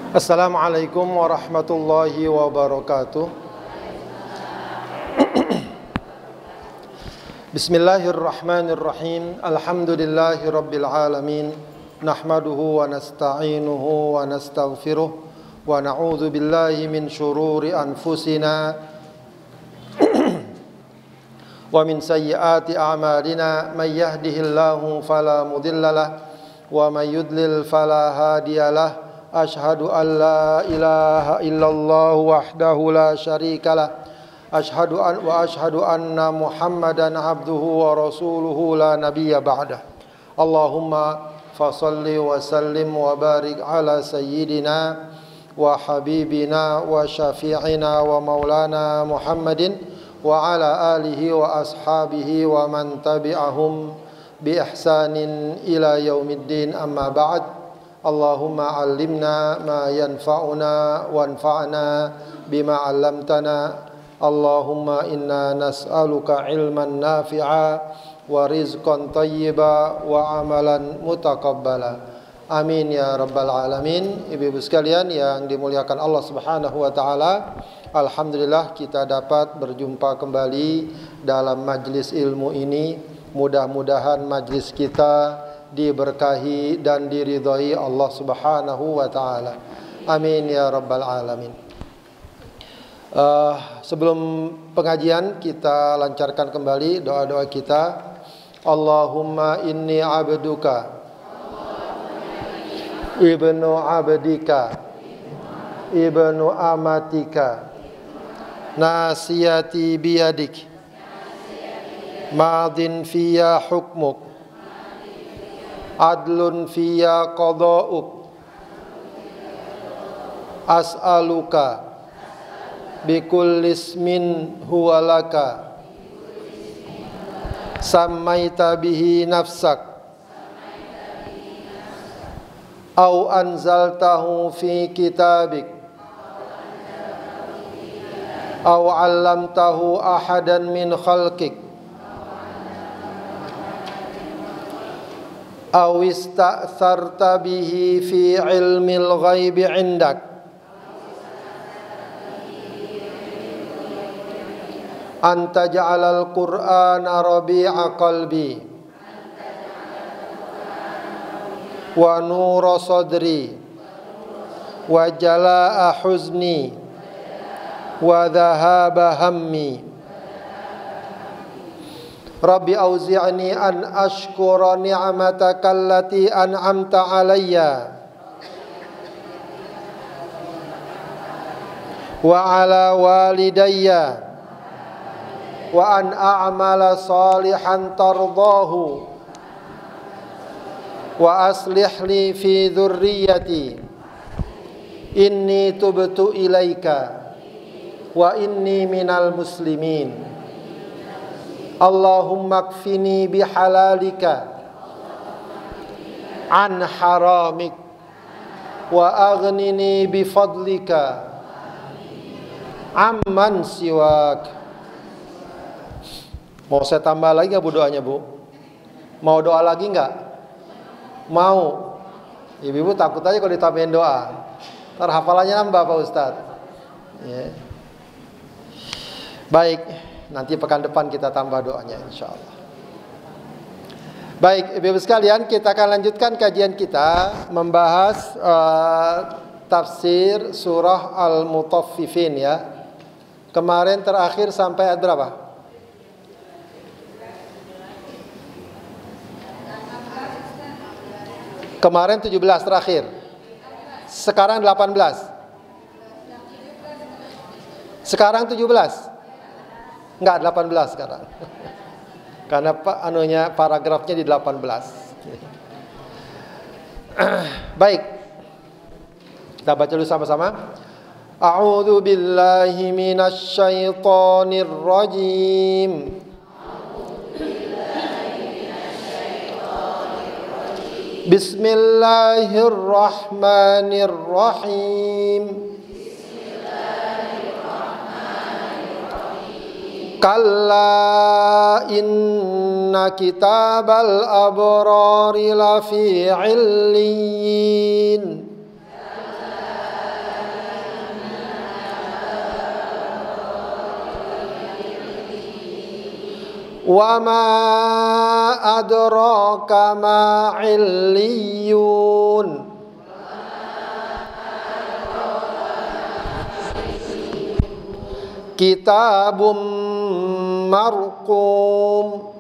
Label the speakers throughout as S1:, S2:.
S1: Assalamualaikum warahmatullahi wabarakatuh. Bismillahirrahmanirrahim. Alhamdulillahi rabbil alamin. Nahmaduhu wa nasta'inuhu wa nastaghfiruh wa na'udzu billahi min syururi anfusina wa min sayyiati a'malina. May yahdihillahu fala mudhillalah wa may yudlil fala hadiyalah. Ashhadu an la ilaha illallah wahdahu la syarikalah. Ashhadu anna Muhammadan abduhu wa rasuluhu la nabiyya ba'dah. Allahumma fasalli wa sallim wa barik ala sayyidina wa habibina wa syafi'ina wa maulana Muhammadin wa ala alihi wa ashabihi wa man tabi'ahum bi ihsanin ila yaumiddin, amma ba'd. Allahumma allimna ma yanfa'una wanfa'na bima 'allamtana. Allahumma inna nas'aluka ilman nafi'a wa rizqan thayyiba wa amalan mutaqabbala. Amin ya rabbal alamin. Ibu-ibu sekalian yang dimuliakan Allah Subhanahu wa taala, alhamdulillah kita dapat berjumpa kembali dalam majlis ilmu ini. Mudah-mudahan majlis kita diberkahi dan diridhai Allah Subhanahu wa taala. Amin ya rabbal alamin. Sebelum pengajian kita lancarkan kembali doa-doa kita. Allahumma inni abduka ibnu abdika ibnu amatika nasiyati biyadik madin fiyya hukmuk adlun fiyya qada'uk as'aluka bikulli ismin huwa laka sammaita bihi nafsak au anzaltahu fi kitabik au 'allamtahu ahadan min khalqik aw ista'tharta bihi fi ilmil ghaibi 'indak anta ja'alal qur'ana rabi'a qalbi wa nura sadri wa jalaa huzni wa dhahaba hammi. Rabbi auzi'ni an ashkura ni'mataka allati an'amta alayya wa ala walidayya wa an a'mala salihan tardahu wa aslih li fi dhurriyyati inni tubtu ilaika wa inni minal muslimin. Allahumma kfini bihalalika an haramik wa aghnini bifadlika amman siwak. Mau saya tambah lagi nggak bu doanya bu? Mau doa lagi nggak? Mau. Ibu-ibu takut aja kalau ditambahin doa. Ntar hafalannya nambah Pak Ustadz. Ya. Baik. Nanti pekan depan kita tambah doanya insyaallah. Baik, ibu-ibu sekalian, kita akan lanjutkan kajian kita membahas tafsir surah Al-Mutaffifin ya. Kemarin terakhir sampai ayat berapa? Kemarin 17 terakhir. Sekarang 18. Sekarang 17. Enggak, 18 sekarang. Karena paragrafnya di 18. Baik. Kita baca dulu sama-sama. A'udzu billahi minasy syaithanir rajim. Bismillahirrahmanirrahim. Kalla inna kitabal abrari lafi 'illiyin Wa ma adraka ma illiyun. Kitabum marqum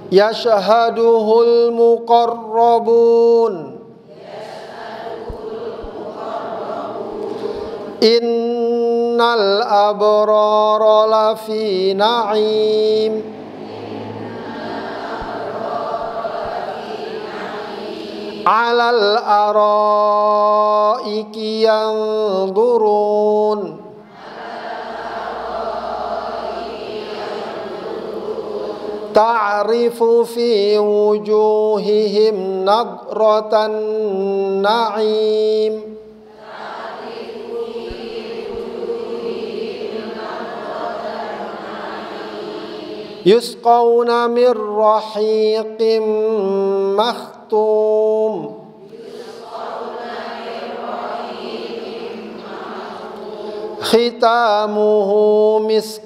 S1: yashhaduhul muqarrabun. Innal abrara lafi na'im. Alal araiki yanzurun. Ta'rifu fi wujuhihim nadratan na'im. Yusqawna min rahiqim makhtum. Khitamuhu misk.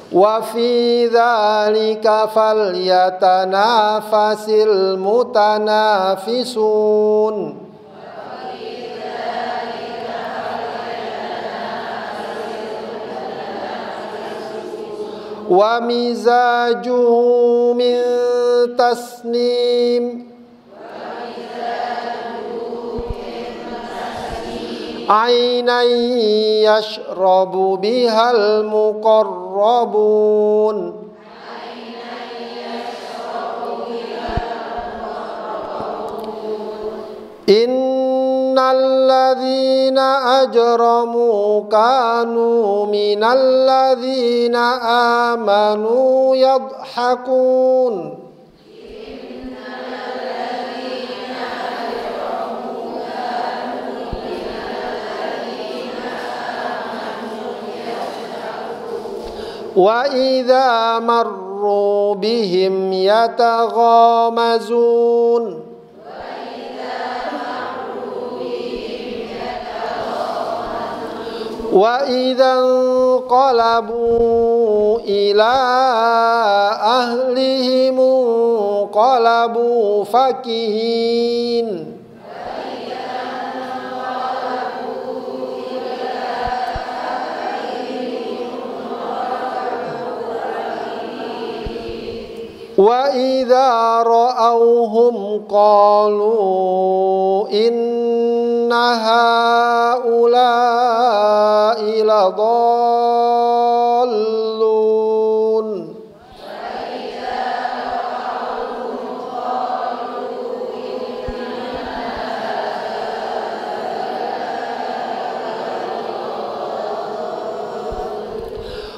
S1: Wa fi dzalika falyatanafasil mutanafisun. Wa mizajuhu min tasnim. Ainan yashrabu bihal muqarrabun. Innal ladzina ajramu kanu minal ladzina amanu yadhakun. Wa idza marru bihim yataghamazun. Wa idza qalabu ila ahlihim qalabu fakihin. Wa idza ra'awhum qalu inna haula'i ladallun.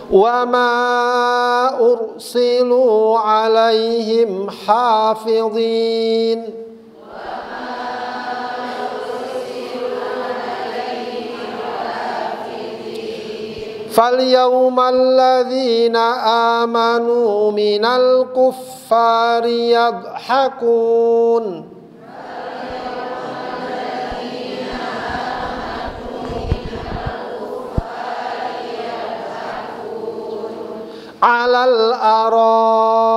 S1: Wa ma ursilu alaihim hafidhin. Falyawmal ladzina amanu minal kuffari yadhakun. Alal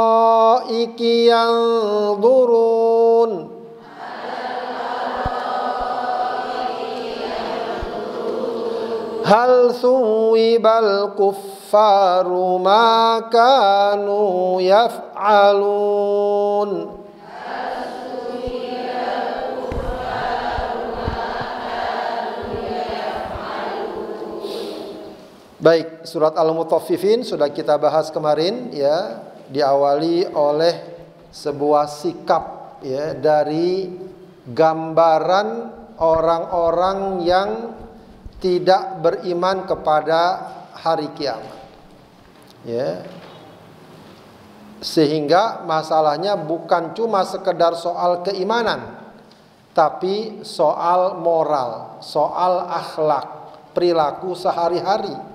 S1: araiki yanzurun. Hal thuwibal kuffaru ma kanu yaf'alun. Baik, surat Al-Mutaffifin sudah kita bahas kemarin ya, diawali oleh sebuah sikap ya dari gambaran orang-orang yang tidak beriman kepada hari kiamat. Ya. Sehingga masalahnya bukan cuma sekedar soal keimanan, tapi soal moral, soal akhlak, perilaku sehari-hari.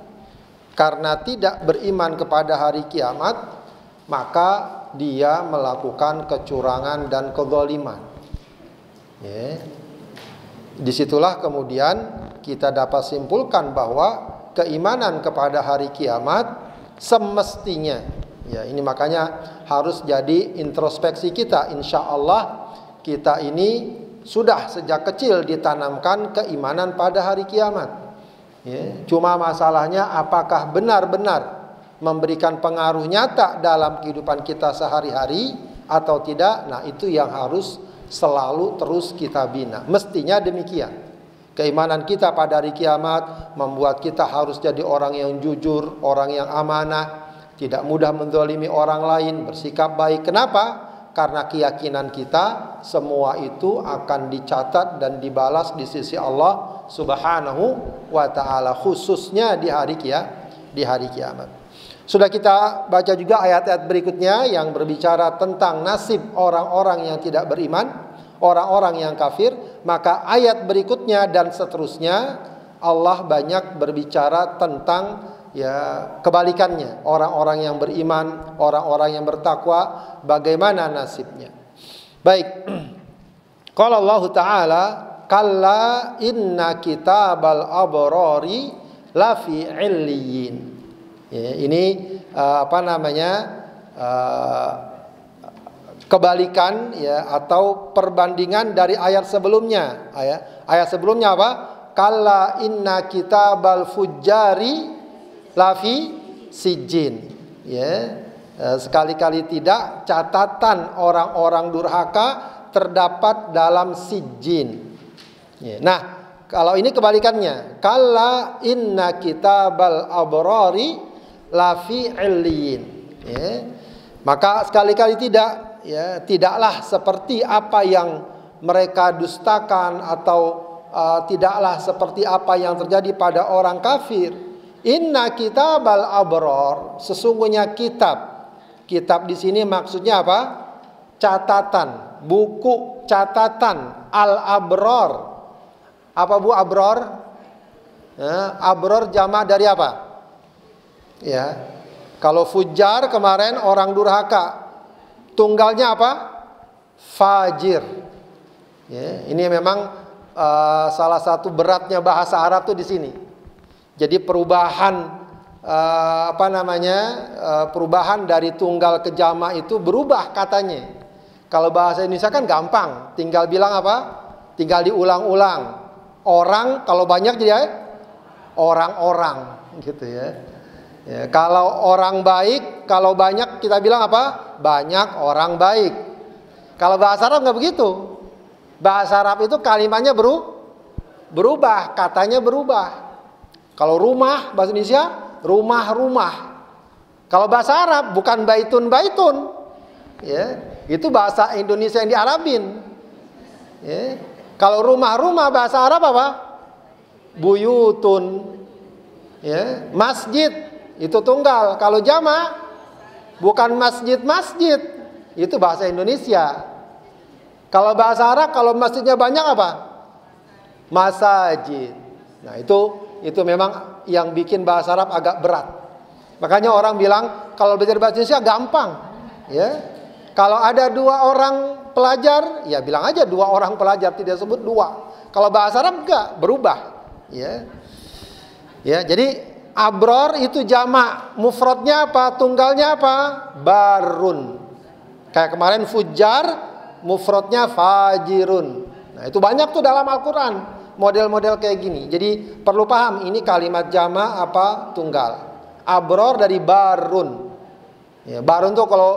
S1: Karena tidak beriman kepada hari kiamat, maka dia melakukan kecurangan dan kezaliman. Ya. Disitulah kemudian kita dapat simpulkan bahwa keimanan kepada hari kiamat semestinya, ya ini makanya harus jadi introspeksi kita. Insya Allah kita ini sudah sejak kecil ditanamkan keimanan pada hari kiamat. Ya, cuma masalahnya apakah benar-benar memberikan pengaruh nyata dalam kehidupan kita sehari-hari atau tidak. Nah itu yang harus selalu terus kita bina. Mestinya demikian. Keimanan kita pada hari kiamat membuat kita harus jadi orang yang jujur, orang yang amanah, tidak mudah menzalimi orang lain, bersikap baik. Kenapa? Karena keyakinan kita semua itu akan dicatat dan dibalas di sisi Allah Subhanahu wa ta'ala, khususnya di hari kiamat. Sudah kita baca juga ayat-ayat berikutnya yang berbicara tentang nasib orang-orang yang tidak beriman, orang-orang yang kafir. Maka ayat berikutnya dan seterusnya Allah banyak berbicara tentang ya kebalikannya, orang-orang yang beriman, orang-orang yang bertakwa, bagaimana nasibnya. Baik. Qala Allah Ta'ala, kalla inna kitabal abrari lafi illiyin. Ya, ini kebalikan ya atau perbandingan dari ayat sebelumnya. Ayat sebelumnya apa? Kalla inna kitabal fujjari lafi sijjin. Ya. Sekali-kali tidak catatan orang-orang durhaka terdapat dalam sijjin. Ya. Nah, kalau ini kebalikannya. Kalla inna kitabal abrari lafi illiyin. Ya. Maka sekali-kali tidak, ya, tidaklah seperti apa yang mereka dustakan atau tidaklah seperti apa yang terjadi pada orang kafir. Inna kitabal abror, sesungguhnya kitab di sini maksudnya apa? Catatan, buku catatan al-abror. Apa bu abror? Ya, abror jamak dari apa? Ya. Kalau fujar kemarin orang durhaka. Tunggalnya apa? Fajir. Ya, ini memang salah satu beratnya bahasa Arab tuh di sini. Jadi perubahan perubahan dari tunggal ke jamak itu berubah katanya. Kalau bahasa Indonesia kan gampang, tinggal bilang apa? Tinggal diulang-ulang. Orang kalau banyak jadi orang-orang gitu ya. Ya, kalau orang baik, kalau banyak kita bilang apa? Banyak orang baik. Kalau bahasa Arab nggak begitu. Bahasa Arab itu kalimatnya berubah, katanya berubah. Kalau rumah bahasa Indonesia rumah-rumah. Kalau bahasa Arab bukan baitun-baitun. Ya, itu bahasa Indonesia yang diarabin. Ya. Kalau rumah-rumah bahasa Arab apa? Buyutun. Ya, masjid itu tunggal. Kalau jama bukan masjid-masjid, itu bahasa Indonesia. Kalau bahasa Arab, kalau masjidnya banyak apa? Masajid. Nah itu memang yang bikin bahasa Arab agak berat. Makanya orang bilang kalau belajar bahasa Indonesia gampang. Ya. Kalau ada 2 orang pelajar, ya bilang aja 2 orang pelajar, tidak sebut 2. Kalau bahasa Arab enggak, berubah. Ya. Ya, jadi abror itu jamak, mufradnya apa? Tunggalnya apa? Barun. Kayak kemarin fujar, mufradnya fajirun. Nah, itu banyak tuh dalam Al-Qur'an, model-model kayak gini. Jadi perlu paham ini kalimat jamak apa tunggal. Abror dari barun. Ya, barun tuh kalau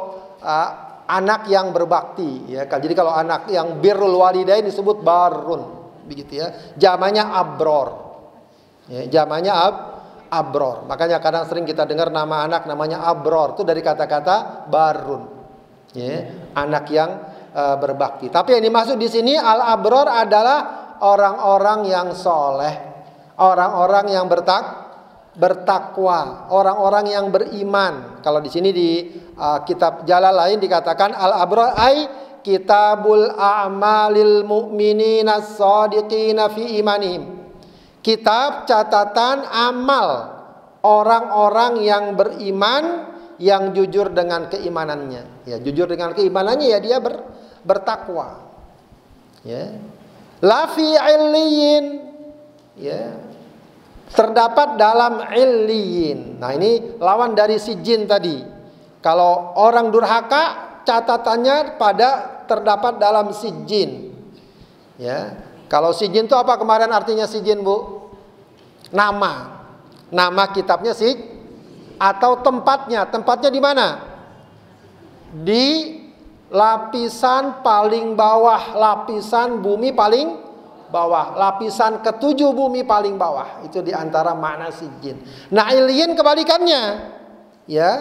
S1: anak yang berbakti ya. Jadi kalau anak yang birrul walidain disebut barun, begitu ya. Jamaknya abror. Ya, jamaknya abror. Makanya kadang sering kita dengar nama anak namanya abror, itu dari kata-kata barun. Ya, anak yang berbakti. Tapi yang dimaksud di sini al-abror adalah orang-orang yang soleh, orang-orang yang bertakwa, orang-orang yang beriman. Kalau di sini di kitab Jalalain dikatakan al-abror ay kitabul a'malil mu'minina as-sadiqina fi imanihim. Kitab catatan amal orang-orang yang beriman, yang jujur dengan keimanannya. Ya, jujur dengan keimanannya ya dia bertakwa. Ya. Lafi illiyin. ya, terdapat dalam illiyin. Nah, ini lawan dari sijin tadi. Kalau orang durhaka, catatannya terdapat dalam sijin. Ya. Kalau sijin itu apa kemarin artinya sijin, Bu? Nama kitabnya atau tempatnya. Tempatnya di mana? Di lapisan paling bawah, lapisan bumi paling bawah, lapisan ketujuh bumi paling bawah. Itu diantara makna sijin. Nah, illiyin kebalikannya, ya.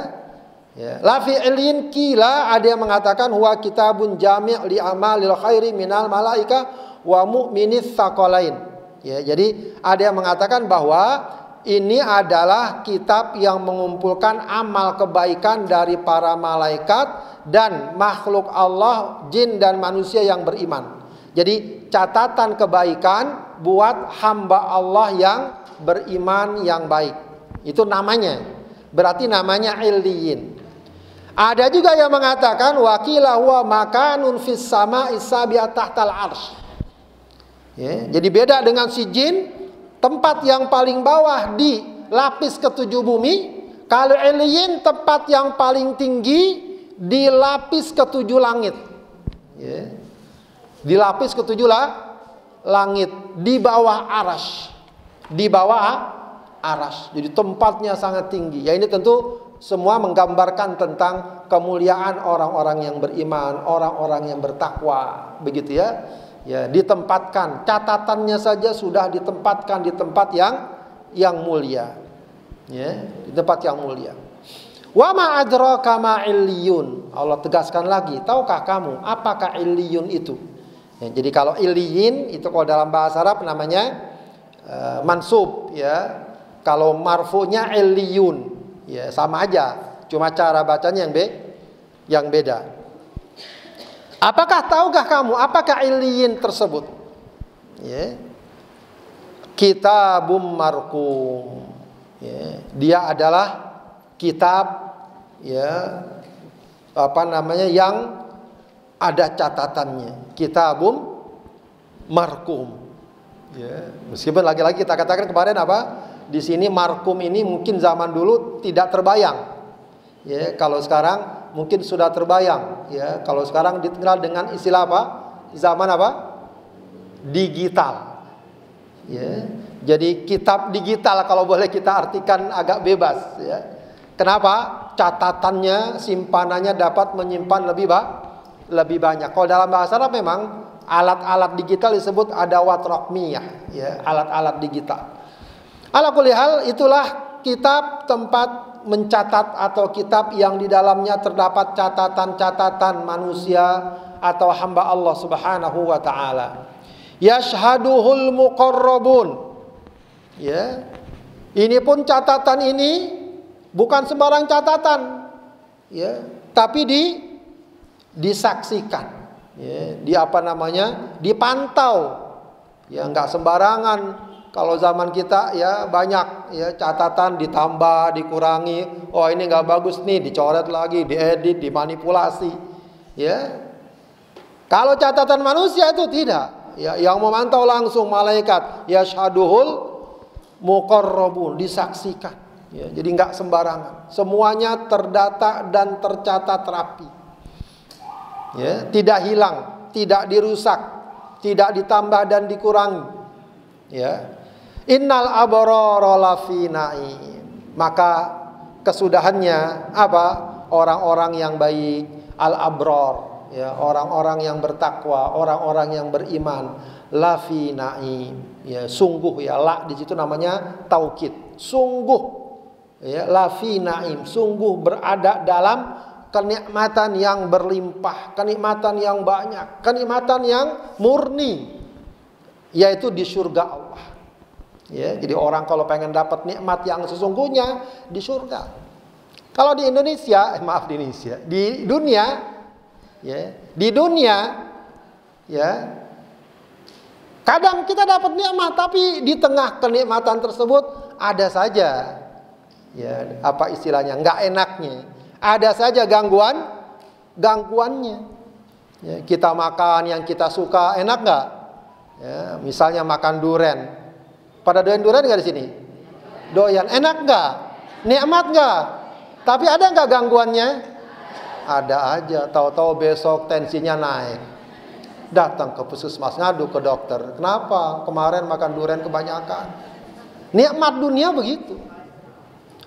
S1: Lafi illiyin kila, ada yang mengatakan huwa kitabun jami' li amalil khairi minal malaika wa mu'minis tsaqalain. Ya, jadi ada yang mengatakan bahwa ini adalah kitab yang mengumpulkan amal kebaikan dari para malaikat dan makhluk Allah, jin dan manusia yang beriman. Jadi catatan kebaikan buat hamba Allah yang beriman yang baik. Itu namanya. Berarti namanya illiyin. Ada juga yang mengatakan wakila huwa makanun fis sama'i sabi'at tahtal arsy. Ya, jadi beda dengan sijin, tempat yang paling bawah di lapis ketujuh bumi. Kalau illiyin tempat yang paling tinggi di lapis ketujuh langit. Ya. Di lapis ketujuh langit, di bawah arsy. Di bawah arsy. Jadi tempatnya sangat tinggi. Ya, ini tentu semua menggambarkan tentang kemuliaan orang-orang yang beriman, orang-orang yang bertakwa, begitu ya. Ya, ditempatkan, catatannya saja sudah ditempatkan di tempat yang mulia. Ya, di tempat yang mulia. Wa ma adraka ma illiyun. Allah tegaskan lagi, tahukah kamu apakah illiyun itu? Ya, jadi kalau illiyin itu kalau dalam bahasa Arab namanya mansub, ya. Kalau marfu'nya illiyun, ya sama aja, cuma cara bacanya yang beda. Apakah tahukah kamu apakah illiyin tersebut? Ya. Kitabum marqum. Ya. Dia adalah kitab, ya, yang ada catatannya. Kitabum marqum. Ya. Meskipun lagi-lagi kita katakan kemarin apa? Di sini marqum ini mungkin zaman dulu tidak terbayang. Ya, kalau sekarang mungkin sudah terbayang, ya. Kalau sekarang dikenal dengan istilah apa? Zaman apa? Digital. Ya. Jadi kitab digital kalau boleh kita artikan agak bebas, ya. Kenapa? Catatannya, simpanannya dapat menyimpan lebih banyak. Kalau dalam bahasa Arab memang alat-alat digital disebut adawat raqmiyah, ya, alat-alat digital. Ala kulli hal, itulah kitab tempat mencatat atau kitab yang di dalamnya terdapat catatan-catatan manusia atau hamba Allah Subhanahu wa taala. Yashhaduhul muqarrabun. Ya. Ini pun catatan ini bukan sembarang catatan. Ya, tapi disaksikan. Ya, dipantau. Ya, enggak sembarangan. Kalau zaman kita ya banyak ya catatan ditambah, dikurangi. Oh, ini nggak bagus nih, dicoret lagi, diedit, dimanipulasi. Ya. Kalau catatan manusia itu tidak. Ya, yang memantau langsung malaikat. Yashhaduhul muqarrabun, disaksikan. Ya, jadi nggak sembarangan. Semuanya terdata dan tercatat rapi. Ya, tidak hilang, tidak dirusak, tidak ditambah dan dikurangi. Ya. Innal abrara lafi na'im. Maka kesudahannya apa? Orang-orang yang baik, al-abrar, ya, orang-orang yang bertakwa, orang-orang yang beriman, lafi na'im. Ya, sungguh, ya, la di situ namanya taukid. Sungguh, ya, lafi na'im, sungguh berada dalam kenikmatan yang berlimpah, kenikmatan yang banyak, kenikmatan yang murni, yaitu di surga Allah. Ya, jadi orang kalau pengen dapat nikmat yang sesungguhnya di surga. Kalau di Indonesia, di dunia, ya, ya, kadang kita dapat nikmat, tapi di tengah kenikmatan tersebut ada saja, ya, apa istilahnya, nggak enaknya, ada saja gangguannya. Ya, kita makan yang kita suka, enak nggak? Ya, misalnya makan duren. Pada doyan durian nggak di sini? Doyan. Enak nggak? Nikmat nggak? Tapi ada nggak gangguannya? Ada aja. Tahu-tahu besok tensinya naik. Datang ke puskesmas, ngadu ke dokter. Kenapa? Kemarin makan durian kebanyakan. Nikmat dunia begitu.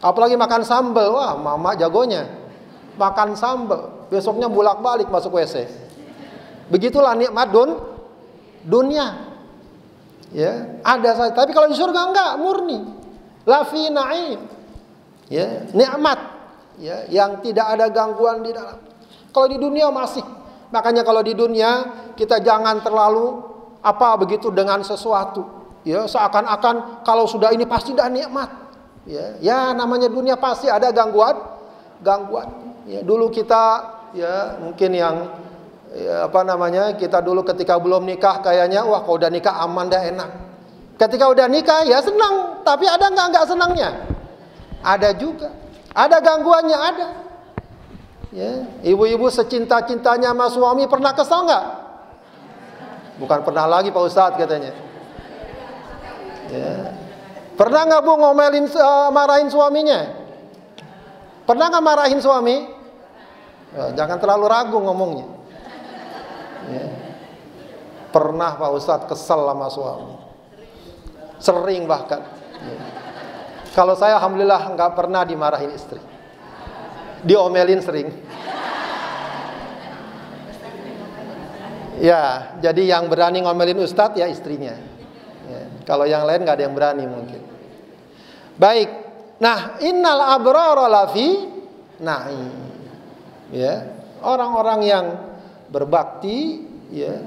S1: Apalagi makan sambal. Wah, mama jagonya. Makan sambal. Besoknya bolak-balik masuk WC. Begitulah nikmat dunia. Ya, ada saja. Tapi kalau di surga enggak, murni. La fi na'im. Ya, nikmat. Ya, yang tidak ada gangguan di dalam. Kalau di dunia masih. Makanya kalau di dunia kita jangan terlalu begitu dengan sesuatu. Ya, seakan-akan kalau sudah ini pasti dah nikmat. Ya, namanya dunia pasti ada gangguan. Ya, dulu kita mungkin yang kita dulu ketika belum nikah kayaknya wah kalau udah nikah aman dah enak. Ketika udah nikah ya senang, tapi ada nggak senangnya? Ada juga. Ada gangguannya, ada. Ya, ibu-ibu secinta-cintanya sama suami pernah kesal nggak? Bukan pernah lagi Pak Ustadz katanya. Ya. Pernah nggak Bu ngomelin marahin suaminya? Pernah nggak marahin suami? Ya, jangan terlalu ragu ngomongnya. Ya. Pernah Pak Ustadz kesel sama suami. Sering bahkan. Ya. Kalau saya alhamdulillah nggak pernah dimarahin istri. Diomelin sering. Ya, jadi yang berani ngomelin Ustadz ya istrinya. Ya, kalau yang lain nggak ada yang berani mungkin. Baik. Nah, innal abrara lafi na'im. Ya, orang-orang yang berbakti, ya,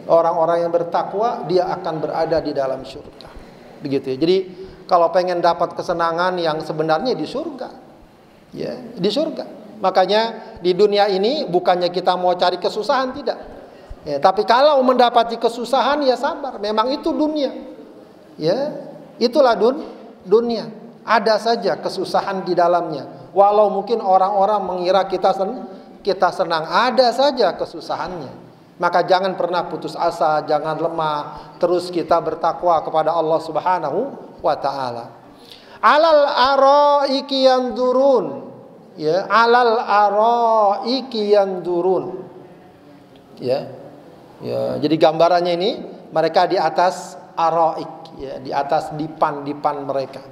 S1: orang-orang yang bertakwa, dia akan berada di dalam surga. Begitu ya. Jadi kalau pengen dapat kesenangan yang sebenarnya di surga. Ya, di surga. Makanya di dunia ini bukannya kita mau cari kesusahan, tidak. Ya, tapi kalau mendapati kesusahan ya sabar. Memang itu dunia. Ya, itulah dunia. Ada saja kesusahan di dalamnya. Walau mungkin orang-orang mengira kita senang, ada saja kesusahannya. Maka jangan pernah putus asa, jangan lemah. Terus kita bertakwa kepada Allah Subhanahu wa taala. Alal araiki yanzurun. Ya, alal araiki yanzurun. Ya. Ya, jadi gambarannya ini mereka di atas araik, ya, di atas dipan mereka.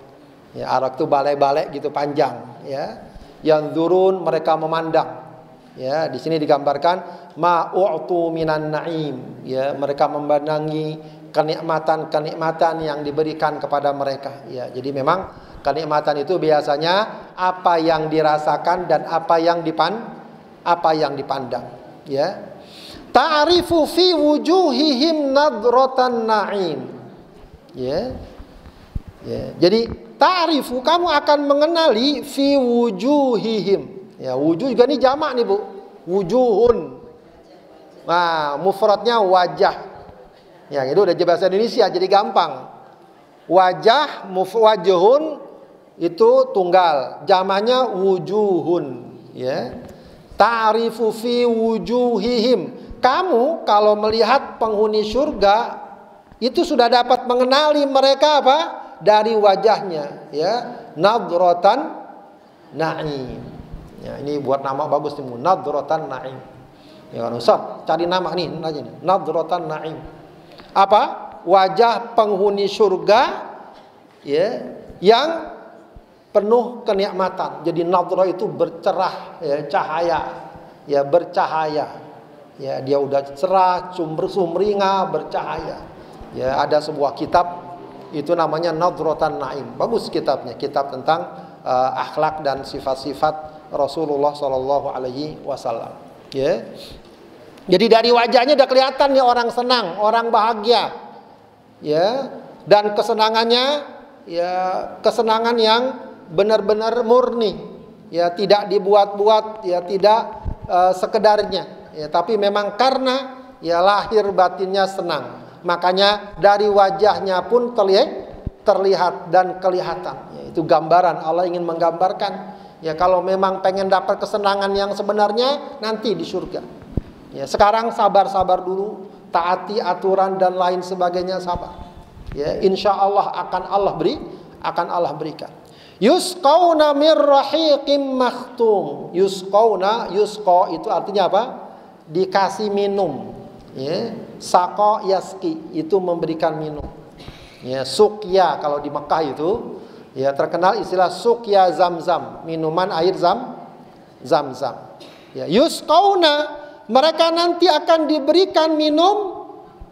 S1: Ya, arak itu balai-balai gitu panjang, ya. Yanzurun, mereka memandang. Ya, di sini digambarkan ma'u'tu minan na'im. Ya, mereka memandangi kenikmatan-kenikmatan yang diberikan kepada mereka. Ya, jadi memang kenikmatan itu biasanya apa yang dirasakan dan apa yang dipandang. Ya. Ta'rifu fi wujuhihim nadratan na'im. Ya. Ya. Jadi ta'rifu, kamu akan mengenali fi wujuhihim. Ya, wujuh juga ini jamak nih Bu. Wujuhun. Nah, mufradnya wajah. Ya, itu udah bahasa Indonesia jadi gampang. Wajah, wajhun itu tunggal, jamaknya wujuhun, ya. Ta'rifu fi wujuhihim. Kamu kalau melihat penghuni surga itu sudah dapat mengenali mereka apa? Dari wajahnya, ya. Nadratan na'im. Ya, ini buat nama bagus nih, Nadratan na'im. Ya kan Ustaz, cari nama nih aja nih. Nadratan na'im. Apa? Wajah penghuni surga, ya, yang penuh kenikmatan. Jadi nadra itu bercerah, ya, cahaya, ya, bercahaya. Ya, dia udah cerah, sumringah, bercahaya. Ya, ada sebuah kitab itu namanya Nadratan Na'im. Bagus kitabnya, kitab tentang akhlak dan sifat-sifat Rasulullah sallallahu alaihi wasallam. Ya. Jadi dari wajahnya udah kelihatan nih orang senang, orang bahagia. Ya, dan kesenangannya ya kesenangan yang benar-benar murni. Ya, tidak dibuat-buat, ya tidak sekedarnya. Ya, tapi memang karena ya lahir batinnya senang. Makanya dari wajahnya pun terlihat dan kelihatan. Ya, itu gambaran, Allah ingin menggambarkan. Ya, kalau memang pengen dapat kesenangan yang sebenarnya nanti di surga. Ya, sekarang sabar-sabar dulu, taati aturan dan lain sebagainya, sabar. Ya, insya Allah akan Allah berikan. Yusqauna mir rahiqim makhtum. Yusqauna, yusqa itu artinya apa? Dikasih minum. Ya, saqa yaski itu memberikan minum. Ya, suqya kalau di Mekah itu ya terkenal istilah suqya Zamzam, minuman air Zamzam. Ya, yusqauna, mereka nanti akan diberikan minum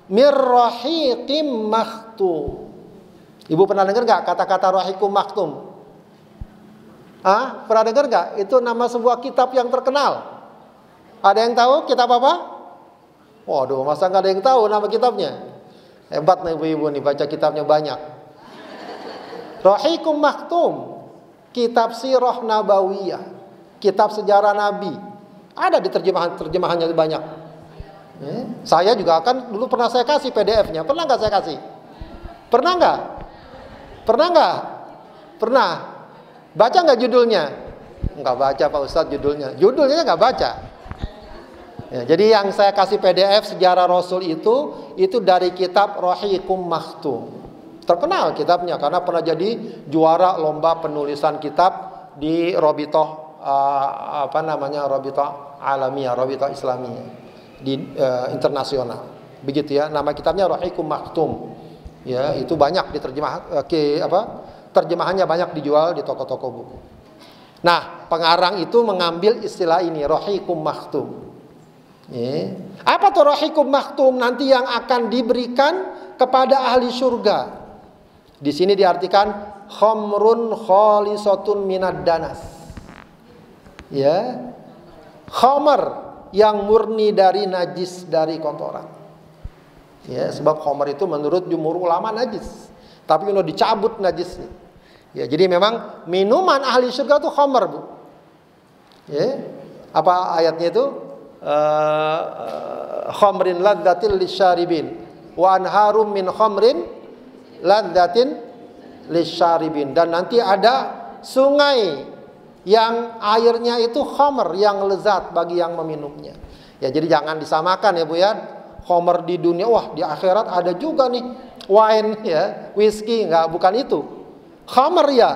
S1: mir rahiqim makhtum. Ibu pernah dengar enggak kata-kata rahiqum makhtum? Pernah dengar enggak? Itu nama sebuah kitab yang terkenal. Ada yang tahu kitab apa? Waduh, masa enggak ada yang tahu nama kitabnya? Hebat nih ibu-ibu nih, baca kitabnya banyak. Rahiqum makhtum, kitab sirah nabawiyah, kitab sejarah Nabi. Ada di terjemahannya banyak. Saya juga akan dulu pernah saya kasih PDF-nya. Pernah nggak saya kasih? Pernah nggak? Pernah. Baca nggak judulnya? Nggak baca Pak Ustadz judulnya. Judulnya nggak baca. Ya, jadi yang saya kasih PDF sejarah Rasul itu dari kitab Rahiqum Makhtum. Terkenal kitabnya karena pernah jadi juara lomba penulisan kitab di Robitoh Robitoh Alamiah, Robitoh Islamiyah di internasional. Begitu ya, nama kitabnya Rahiqum Makhtum. Ya, itu banyak terjemahannya banyak dijual di toko-toko buku. Nah, pengarang itu mengambil istilah ini, Rahiqum Makhtum. Ya. Apa tuh Rahiqum Makhtum? Nanti yang akan diberikan kepada ahli surga. Di sini diartikan khamrun khalisatun minad danas. Ya, khamar yang murni dari najis, dari kotoran. Ya, sebab khamar itu menurut jumhur ulama najis. Tapi kalau dicabut najisnya. Ya, jadi memang minuman ahli surga itu khamar, Bu. Ya. Apa ayatnya itu? Khamrin ladzatil lisyaribin wa anharum min khamrin ladzatin lisyaribin. Dan nanti ada sungai yang airnya itu khamr, yang lezat bagi yang meminumnya. Ya, jadi jangan disamakan ya Bu ya. Khamr di dunia, wah di akhirat ada juga nih wine ya, whisky, enggak, bukan itu. Khamr ya,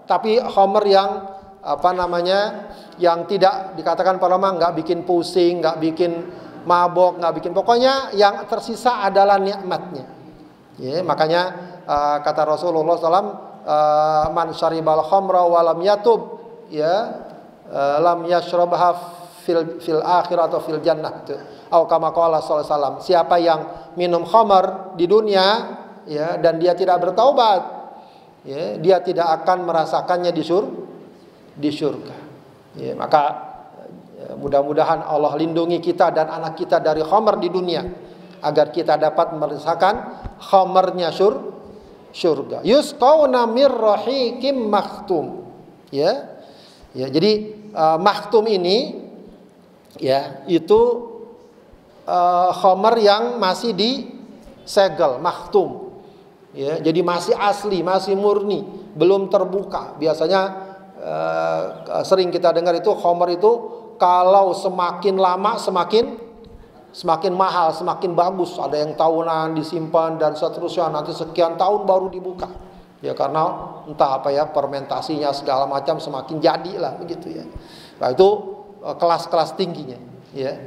S1: tapi khamr yang yang tidak dikatakan para ulama enggak bikin pusing, enggak bikin mabok, enggak bikin, pokoknya yang tersisa adalah nikmatnya. Ya, makanya kata Rasulullah SAW, man syaribal khamra wa lam yatub, ya, lam yashrabha fil akhir atau fil jannah. Atau kama qala sallallahu alaihi wasallam, siapa yang minum khamar di dunia ya dan dia tidak bertaubat, ya, dia tidak akan merasakannya di surga. Ya, maka mudah-mudahan Allah lindungi kita dan anak kita dari khamar di dunia agar kita dapat merasakan khamarnya surga. Yusqauna mir rahiqim makhtum. Ya. Ya, jadi makhtum ini ya itu khamar yang masih disegel, makhtum. Ya, jadi masih asli, masih murni, belum terbuka. Biasanya sering kita dengar itu khamar itu kalau semakin lama semakin mahal, semakin bagus. Ada yang tahunan disimpan dan seterusnya, nanti sekian tahun baru dibuka. Ya karena entah apa ya, fermentasinya segala macam semakin jadilah begitu ya. Nah, itu kelas-kelas tingginya ya.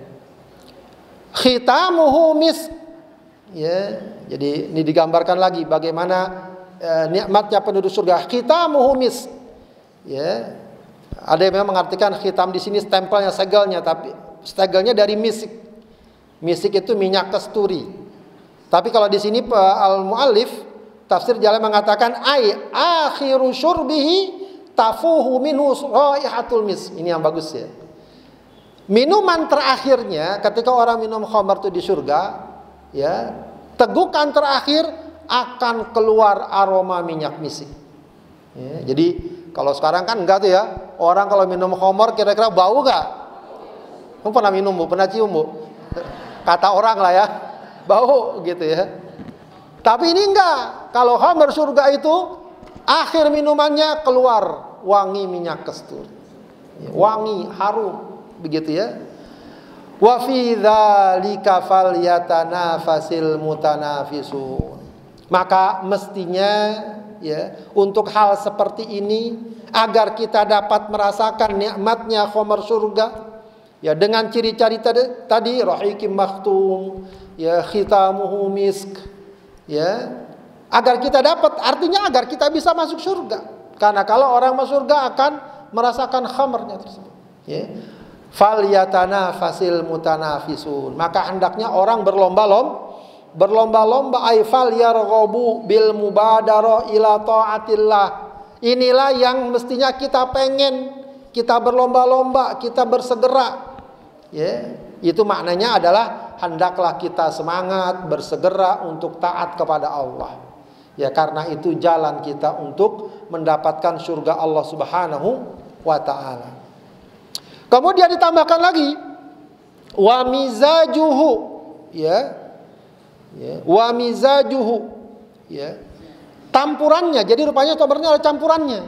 S1: Khitamuhu misk. Ya, jadi ini digambarkan lagi bagaimana nikmatnya penduduk surga. Khitamuhu misk. Ya. Ada yang mengartikan khitam di sini stempelnya, segelnya, tapi segelnya dari misik. Misik itu minyak kasturi. Tapi kalau di sini al-muallif tafsir Jalalain mengatakan akhiru syurbihi tafuhu minhu raihatul misk. Ini yang bagus ya. Minuman terakhirnya ketika orang minum khamar itu di surga, ya, tegukan terakhir akan keluar aroma minyak misik. Ya, jadi kalau sekarang kan enggak tuh ya. Orang kalau minum khamar kira-kira bau enggak? Kamu pernah minum Bu? Pernah cium Bu? Kata orang lah ya, bau gitu ya. Tapi ini enggak. Kalau khamar surga itu akhir minumannya keluar wangi minyak kasturi. Wangi, harum. Begitu ya. Wa fi dzalika falyatanafasil mutanafisun. Maka mestinya ya, untuk hal seperti ini agar kita dapat merasakan nikmatnya khamar surga ya, dengan ciri-ciri tadi rahiqim makhtum ya, khitamuhu misk ya, agar kita dapat, artinya agar kita bisa masuk surga. Karena kalau orang masuk surga akan merasakan khamarnya tersebut ya. Falyatanafasil mutanafisun, maka hendaknya orang berlomba-lomba ay falyarghabu bil mubadarah ila taatillah. Inilah yang mestinya kita pengen, kita berlomba-lomba, kita bersegera ya. Itu maknanya adalah hendaklah kita semangat bersegera untuk taat kepada Allah ya, karena itu jalan kita untuk mendapatkan surga Allah Subhanahu wa ta'ala. Kemudian ditambahkan lagi wa mizajuhu ya, wa mizajuhu ya, campurannya. Jadi rupanya khabarnya ada campurannya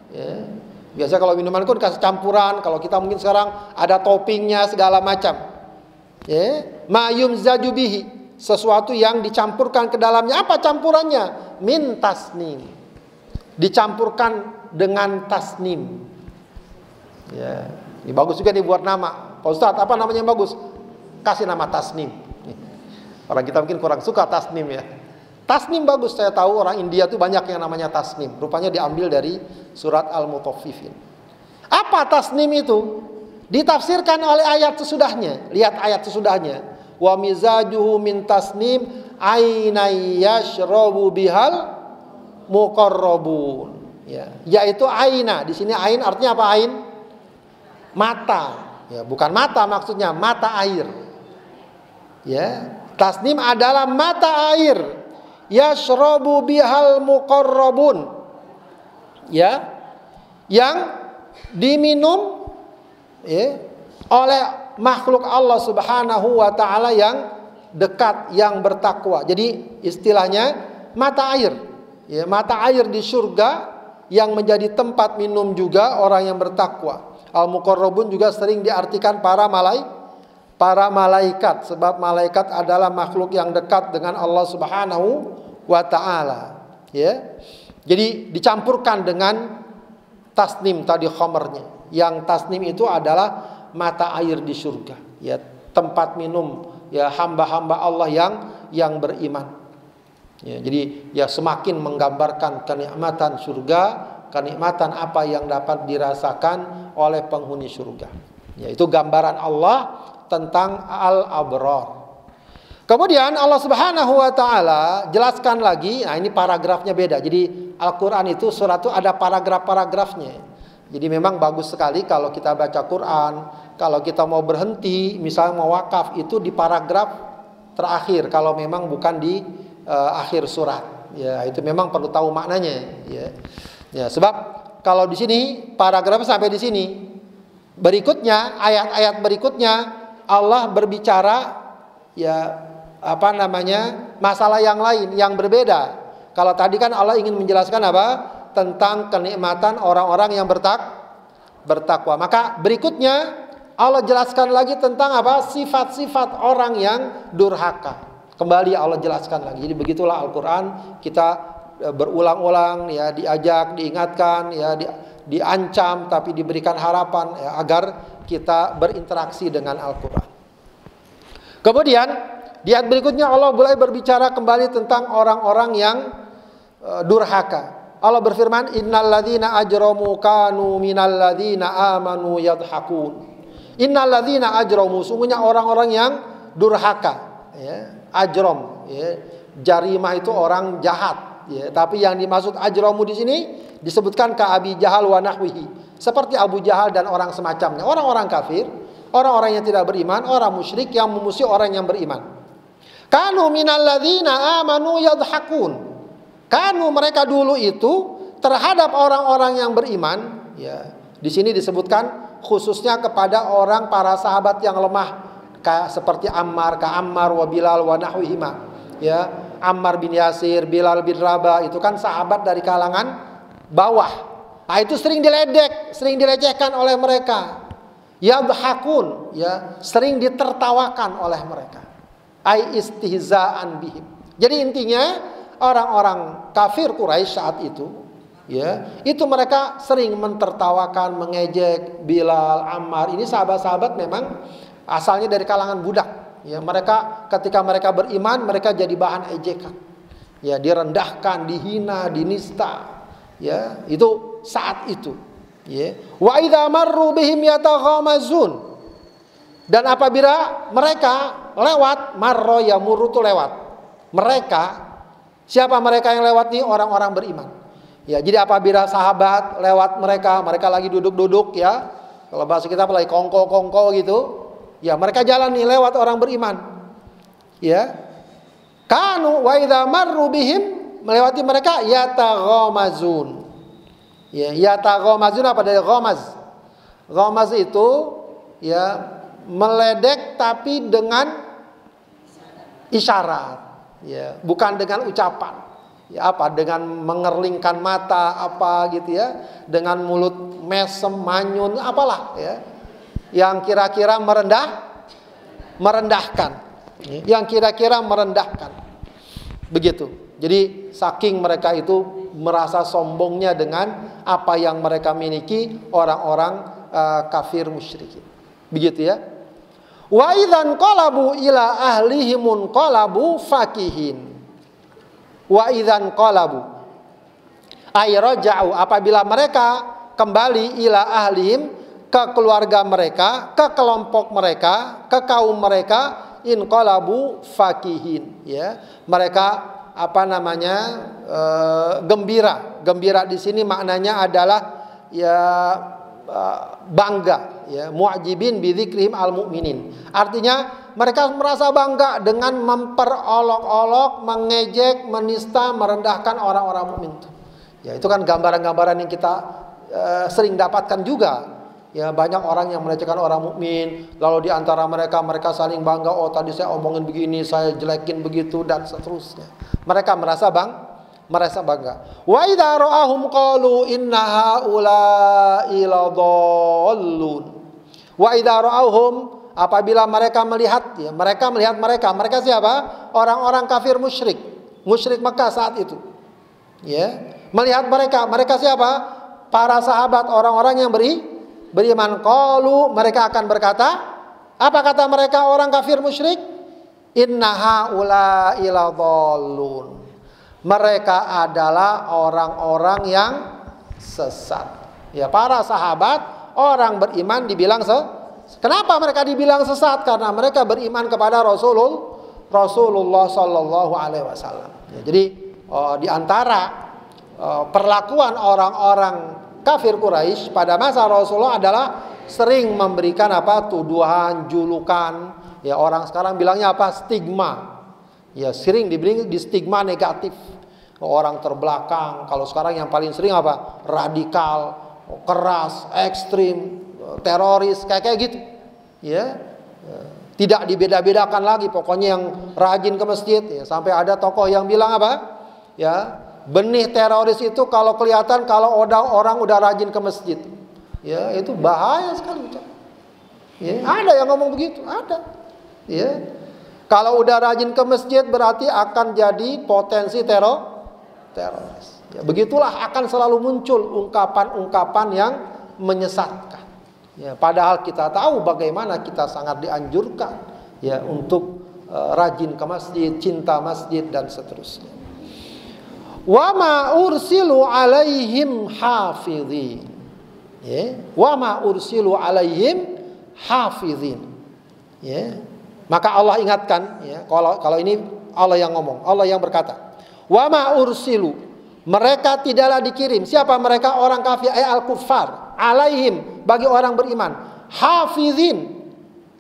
S1: ya. Biasa kalau minuman itu dikasih campuran, kalau kita mungkin sekarang ada toppingnya segala macam ya. Ma yumzaju bihi, sesuatu yang dicampurkan ke dalamnya. Apa campurannya? Min tasnim, dicampurkan dengan tasnim ya. Ini bagus juga nih buat nama. Pak Ustadz, apa namanya yang bagus? Kasih nama tasnim. Orang kita mungkin kurang suka tasnim ya. Tasnim bagus, saya tahu orang India tuh banyak yang namanya tasnim. Rupanya diambil dari surat Al-Mutaffifin. Apa tasnim itu? Ditafsirkan oleh ayat sesudahnya. Lihat ayat sesudahnya. Wa mizajuhu min tasnim ainay yashrabu bihal muqarrabun. Ya, yaitu aina. Di sini ain artinya apa ain? Mata, ya, bukan mata maksudnya, mata air. Ya, tasnim adalah mata air. Yashrabu bihal muqarrabun. Ya, yang diminum ya, oleh makhluk Allah Subhanahu wa ta'ala yang dekat, yang bertakwa. Jadi istilahnya mata air ya, mata air di surga yang menjadi tempat minum juga orang yang bertakwa. Al-Muqarrabun juga sering diartikan para malaikat, sebab malaikat adalah makhluk yang dekat dengan Allah Subhanahu wa ta'ala ya. Jadi dicampurkan dengan tasnim tadi khamarnya. Yang tasnim itu adalah mata air di surga ya, tempat minum ya hamba-hamba Allah yang beriman ya. Jadi ya semakin menggambarkan kenikmatan surga, kenikmatan apa yang dapat dirasakan oleh penghuni surga. Yaitu gambaran Allah tentang al-abrar. Kemudian Allah Subhanahu wa ta'ala jelaskan lagi, nah ini paragrafnya beda. Jadi Al-Quran itu surat itu ada paragraf-paragrafnya. Jadi memang bagus sekali kalau kita baca Quran, kalau kita mau berhenti, misalnya mau wakaf, itu di paragraf terakhir, kalau memang bukan di akhir surat. Ya, itu memang perlu tahu maknanya ya. Ya, sebab kalau di sini paragraf sampai di sini, berikutnya ayat-ayat berikutnya Allah berbicara ya apa namanya masalah yang lain yang berbeda. Kalau tadi kan Allah ingin menjelaskan apa? Tentang kenikmatan orang-orang yang bertakwa. Maka berikutnya Allah jelaskan lagi tentang apa? Sifat-sifat orang yang durhaka. Kembali Allah jelaskan lagi. Jadi begitulah Al-Quran, kita berulang-ulang ya, diajak, diingatkan ya, diancam tapi diberikan harapan ya, agar kita berinteraksi dengan Al-Quran. Kemudian di ayat berikutnya Allah mulai berbicara kembali tentang orang-orang yang durhaka. Allah berfirman, innal ladzina ajramu kanu minal ladzina amanu yadhakun. Innal ladzina ajramu, sungguhnya orang-orang yang durhaka ya, ajram ya, jarimah itu orang jahat. Ya, tapi yang dimaksud ajramu di sini disebutkan ka Abi Jahal wa nahwihi, seperti Abu Jahal dan orang semacamnya, orang-orang kafir, orang-orang yang tidak beriman, orang musyrik yang memusuhi orang yang beriman. Kanu minal ladzina amanu yadhakun. Kanu mereka dulu itu terhadap orang-orang yang beriman, ya. Di sini disebutkan khususnya kepada orang para sahabat yang lemah, kayak seperti Ammar, wa Bilal wa nahwihima, ya. Ammar bin Yasir, Bilal bin Rabah, itu kan sahabat dari kalangan bawah. Nah, itu sering diledek, sering dilecehkan oleh mereka. Yadhakun, ya, sering ditertawakan oleh mereka. Ai istihza'an bihim. Jadi intinya orang-orang kafir Quraisy saat itu, ya, itu mereka sering mentertawakan, mengejek Bilal, Ammar. Ini sahabat-sahabat memang asalnya dari kalangan budak. Ya, mereka ketika mereka beriman, mereka jadi bahan ejekan. Ya, direndahkan, dihina, dinista. Ya, itu saat itu. Ya. Wa idza marru bihim yataghamazun. Dan apabila mereka lewat, marro yamurru itu lewat. Mereka, siapa mereka yang lewat nih? Orang-orang beriman. Ya, jadi apabila sahabat lewat mereka lagi duduk-duduk ya. Kalau bahasa kita lagi kongko-kongko gitu, ya mereka jalan nih lewat orang beriman. Ya. Kanu wa idza marru bihim, melewati mereka yataghamazun. Ya, yataghamazun apa dari ghamaz? Ghamaz itu ya meledek tapi dengan isyarat, ya, bukan dengan ucapan. Ya, apa? Dengan mengerlingkan mata apa gitu ya, dengan mulut mesem, manyun, apalah ya. Yang kira-kira merendahkan. Yang kira-kira merendahkan. Begitu. Jadi saking mereka itu merasa sombongnya dengan apa yang mereka miliki, orang-orang kafir musyrikin. Begitu ya. Wa idzan qalabu ila ahlihimun qalabu fakihin. Wa idzan qalabu ay raja'u, apabila mereka kembali ila ahlihim, ke keluarga mereka, ke kelompok mereka, ke kaum mereka, in qalabu fakihin, ya. Mereka gembira. Gembira di sini maknanya adalah ya bangga, ya, mu'jibin bi dzikrihim al-mu'minin. Artinya mereka merasa bangga dengan memperolok-olok, mengejek, menista, merendahkan orang-orang mukmin. Ya, itu kan gambaran-gambaran yang kita sering dapatkan juga. Ya, banyak orang yang melecehkan orang mukmin, lalu di antara mereka saling bangga, oh tadi saya omongin begini, saya jelekin begitu dan seterusnya. Mereka merasa bangga. Wa idza ra'ahum qalu inna haula'i ladallun. Wa idza ra'ahum, apabila mereka melihat, ya, mereka siapa? Orang-orang kafir musyrik Mekah saat itu. Ya, melihat mereka siapa? Para sahabat, orang-orang yang beriman. Qalu, mereka akan berkata, apa kata mereka orang kafir musyrik? Inna haula'i ladallun. Mereka adalah orang-orang yang sesat. Ya, para sahabat, orang beriman dibilang kenapa mereka dibilang sesat? Karena mereka beriman kepada Rasulullah Sallallahu Alaihi Wasallam. Ya, jadi di antara perlakuan orang-orang kafir Quraisy pada masa Rasulullah adalah sering memberikan tuduhan, julukan. Ya, orang sekarang bilangnya stigma. Ya, sering diberi di stigma negatif. Orang terbelakang. Kalau sekarang yang paling sering radikal, keras, ekstrim, teroris, kayak gitu. Ya. Tidak dibeda-bedakan lagi, pokoknya yang rajin ke masjid. Ya, sampai ada tokoh yang bilang ya, benih teroris itu kalau kelihatan kalau orang udah rajin ke masjid. Ya, itu bahaya sekali. Ya, ada yang ngomong begitu, ada. Ya. Kalau udah rajin ke masjid berarti akan jadi potensi teroris. Ya, begitulah akan selalu muncul ungkapan-ungkapan yang menyesatkan. Ya, padahal kita tahu bagaimana kita sangat dianjurkan ya untuk rajin ke masjid, cinta masjid dan seterusnya. Wa ma ursilu alaihim hafizin. Ya, wa ma ursilu alaihim hafizin. Ya. Maka Allah ingatkan, ya, kalau ini Allah yang ngomong, Allah yang berkata, wa ma ursilu, mereka tidaklah dikirim. Siapa mereka? Orang kafir, al-kuffar, alaihim, bagi orang beriman, hafizin.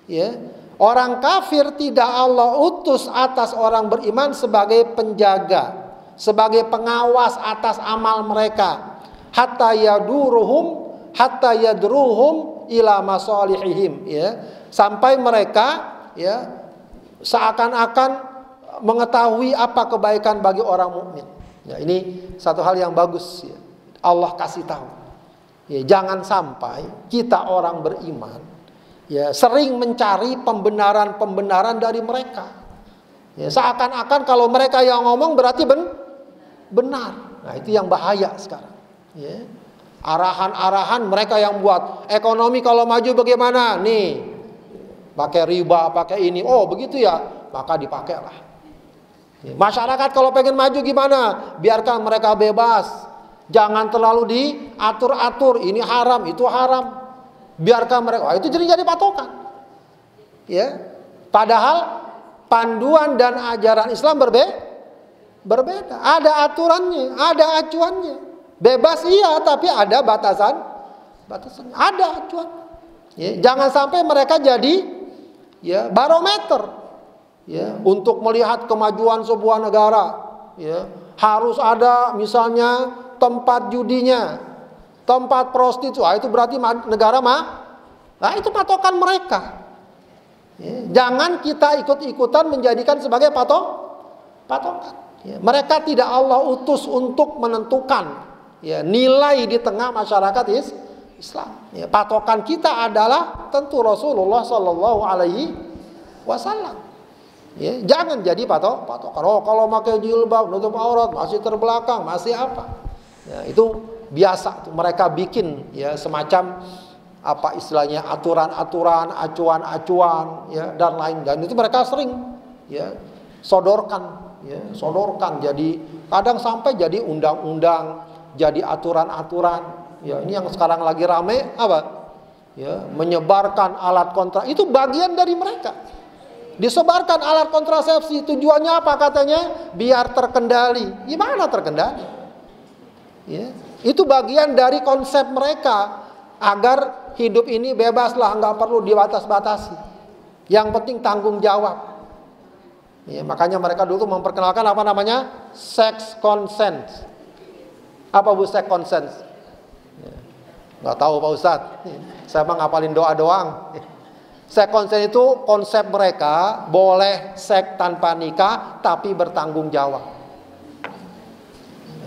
S1: Ya, orang kafir tidak Allah utus atas orang beriman sebagai penjaga, sebagai pengawas atas amal mereka, hatta yadruhum ila masalihihim, ya, sampai mereka ya seakan-akan mengetahui apa kebaikan bagi orang mukmin. Ya, ini satu hal yang bagus, ya. Allah kasih tahu. Ya, jangan sampai kita orang beriman ya sering mencari pembenaran dari mereka. Ya, seakan-akan kalau mereka yang ngomong berarti benar. Nah, itu yang bahaya sekarang. Ya. Arahan-arahan mereka yang buat ekonomi kalau maju bagaimana? Nih, pakai riba, pakai ini. Oh, begitu ya, maka dipakailah. Ya. Masyarakat kalau pengen maju gimana? Biarkan mereka bebas. Jangan terlalu diatur-atur. Ini haram, itu haram. Biarkan mereka. Oh, itu jadi patokan. Ya. Padahal panduan dan ajaran Islam berbeda. Ada aturannya, ada acuannya. Bebas iya, tapi ada batasannya. Ada acuan. Ya, jangan sampai mereka jadi ya barometer ya untuk melihat kemajuan sebuah negara. Ya, harus ada misalnya tempat judinya, tempat prostitusi. Itu berarti negara nah itu patokan mereka. Ya, jangan kita ikut-ikutan menjadikan sebagai patokan. Ya, mereka tidak Allah utus untuk menentukan ya nilai di tengah masyarakat Islam. Ya, patokan kita adalah tentu Rasulullah Sallallahu Alaihi Wasallam. Ya, jangan jadi patokan. Oh, kalau pakai jilbab nutup aurat masih terbelakang, masih apa? Ya, itu biasa. Mereka bikin ya semacam apa istilahnya aturan-aturan, acuan-acuan, ya dan lain. Dan itu mereka sering ya sodorkan. Jadi kadang sampai jadi undang-undang. Jadi aturan-aturan, ya ini yang sekarang lagi rame apa? Ya, menyebarkan alat kontra itu bagian dari mereka. Disebarkan alat kontrasepsi tujuannya apa katanya? Biar terkendali. Gimana terkendali? Ya, itu bagian dari konsep mereka agar hidup ini bebaslah, nggak perlu dibatas-batasi. Yang penting tanggung jawab. Ya, makanya mereka dulu memperkenalkan apa namanya? Sex consent. Apa bu sex consent? Nggak tahu Pak Ustadz. Saya mah ngapalin doa doang. Sex consent itu konsep mereka boleh seks tanpa nikah tapi bertanggung jawab.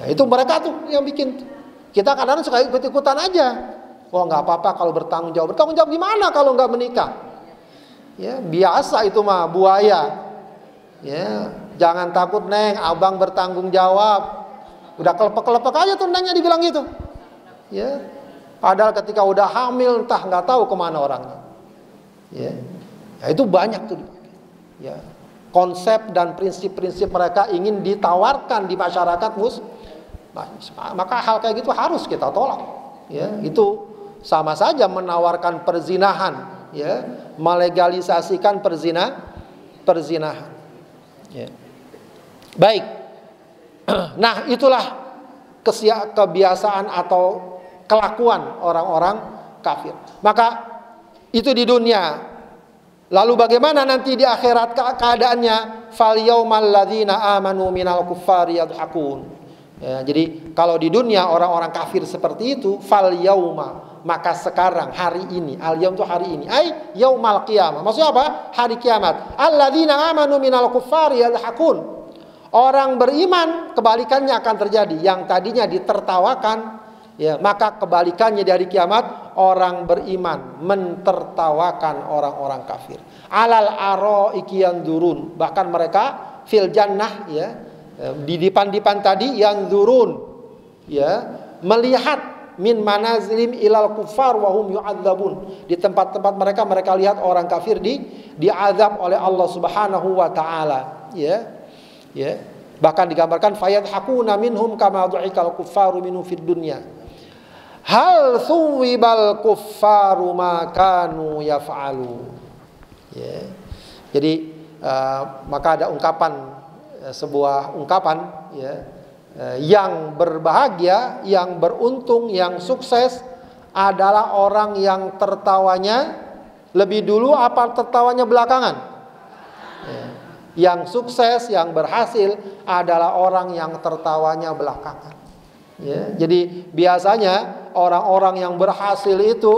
S1: Ya, itu mereka tuh yang bikin. Kita kadang-kadang suka ikut-ikutan aja. Oh nggak apa-apa kalau bertanggung jawab. Bertanggung jawab gimana kalau nggak menikah? Ya biasa itu mah buaya. Ya jangan takut neng, abang bertanggung jawab. Udah kelepek-kelepek aja tuh nengnya dibilang gitu. Ya. Padahal ketika udah hamil entah nggak tahu kemana orangnya. Ya. Ya itu banyak tuh. Ya. Konsep dan prinsip-prinsip mereka ingin ditawarkan di masyarakat maka hal kayak gitu harus kita tolak. Ya, itu sama saja menawarkan perzinahan, ya, melegalisasikan perzinahan. Ya. Baik. Nah itulah kebiasaan atau kelakuan orang-orang kafir. Maka itu di dunia. Lalu bagaimana nanti di akhirat keadaannya? Fal yaumal ladzina amanu minal kuffari yadhakun. Ya, jadi kalau di dunia orang-orang kafir seperti itu, fal yauma, maka sekarang hari ini, al yaum itu hari ini, ai yaumal qiyamah. Maksudnya apa? Hari kiamat. Alladzina amanu minal kuffari yadhakun. Orang beriman kebalikannya akan terjadi. Yang tadinya ditertawakan, ya, maka kebalikannya dari kiamat orang beriman mentertawakan orang-orang kafir. Alal araiki yanzurun, bahkan mereka fil jannah, ya, di dipan-dipan tadi yang zurun, ya, melihat min manazlim ilal kufar wa hum yu'adzabun. Di tempat-tempat mereka lihat orang kafir diazab oleh Allah Subhanahu wa taala, ya. Ya, bahkan digambarkan fayadhakuna minhum kama du'ikal kuffaru minhu fid dunya. Hal suwibal kuffaru ma kanu yaf'alu. Ya. Jadi maka ada ungkapan sebuah ungkapan ya, yang berbahagia, yang beruntung, yang sukses adalah orang yang tertawanya lebih dulu apa tertawanya belakangan. Ya. Yang sukses, yang berhasil adalah orang yang tertawanya belakangan. Ya, jadi biasanya orang-orang yang berhasil itu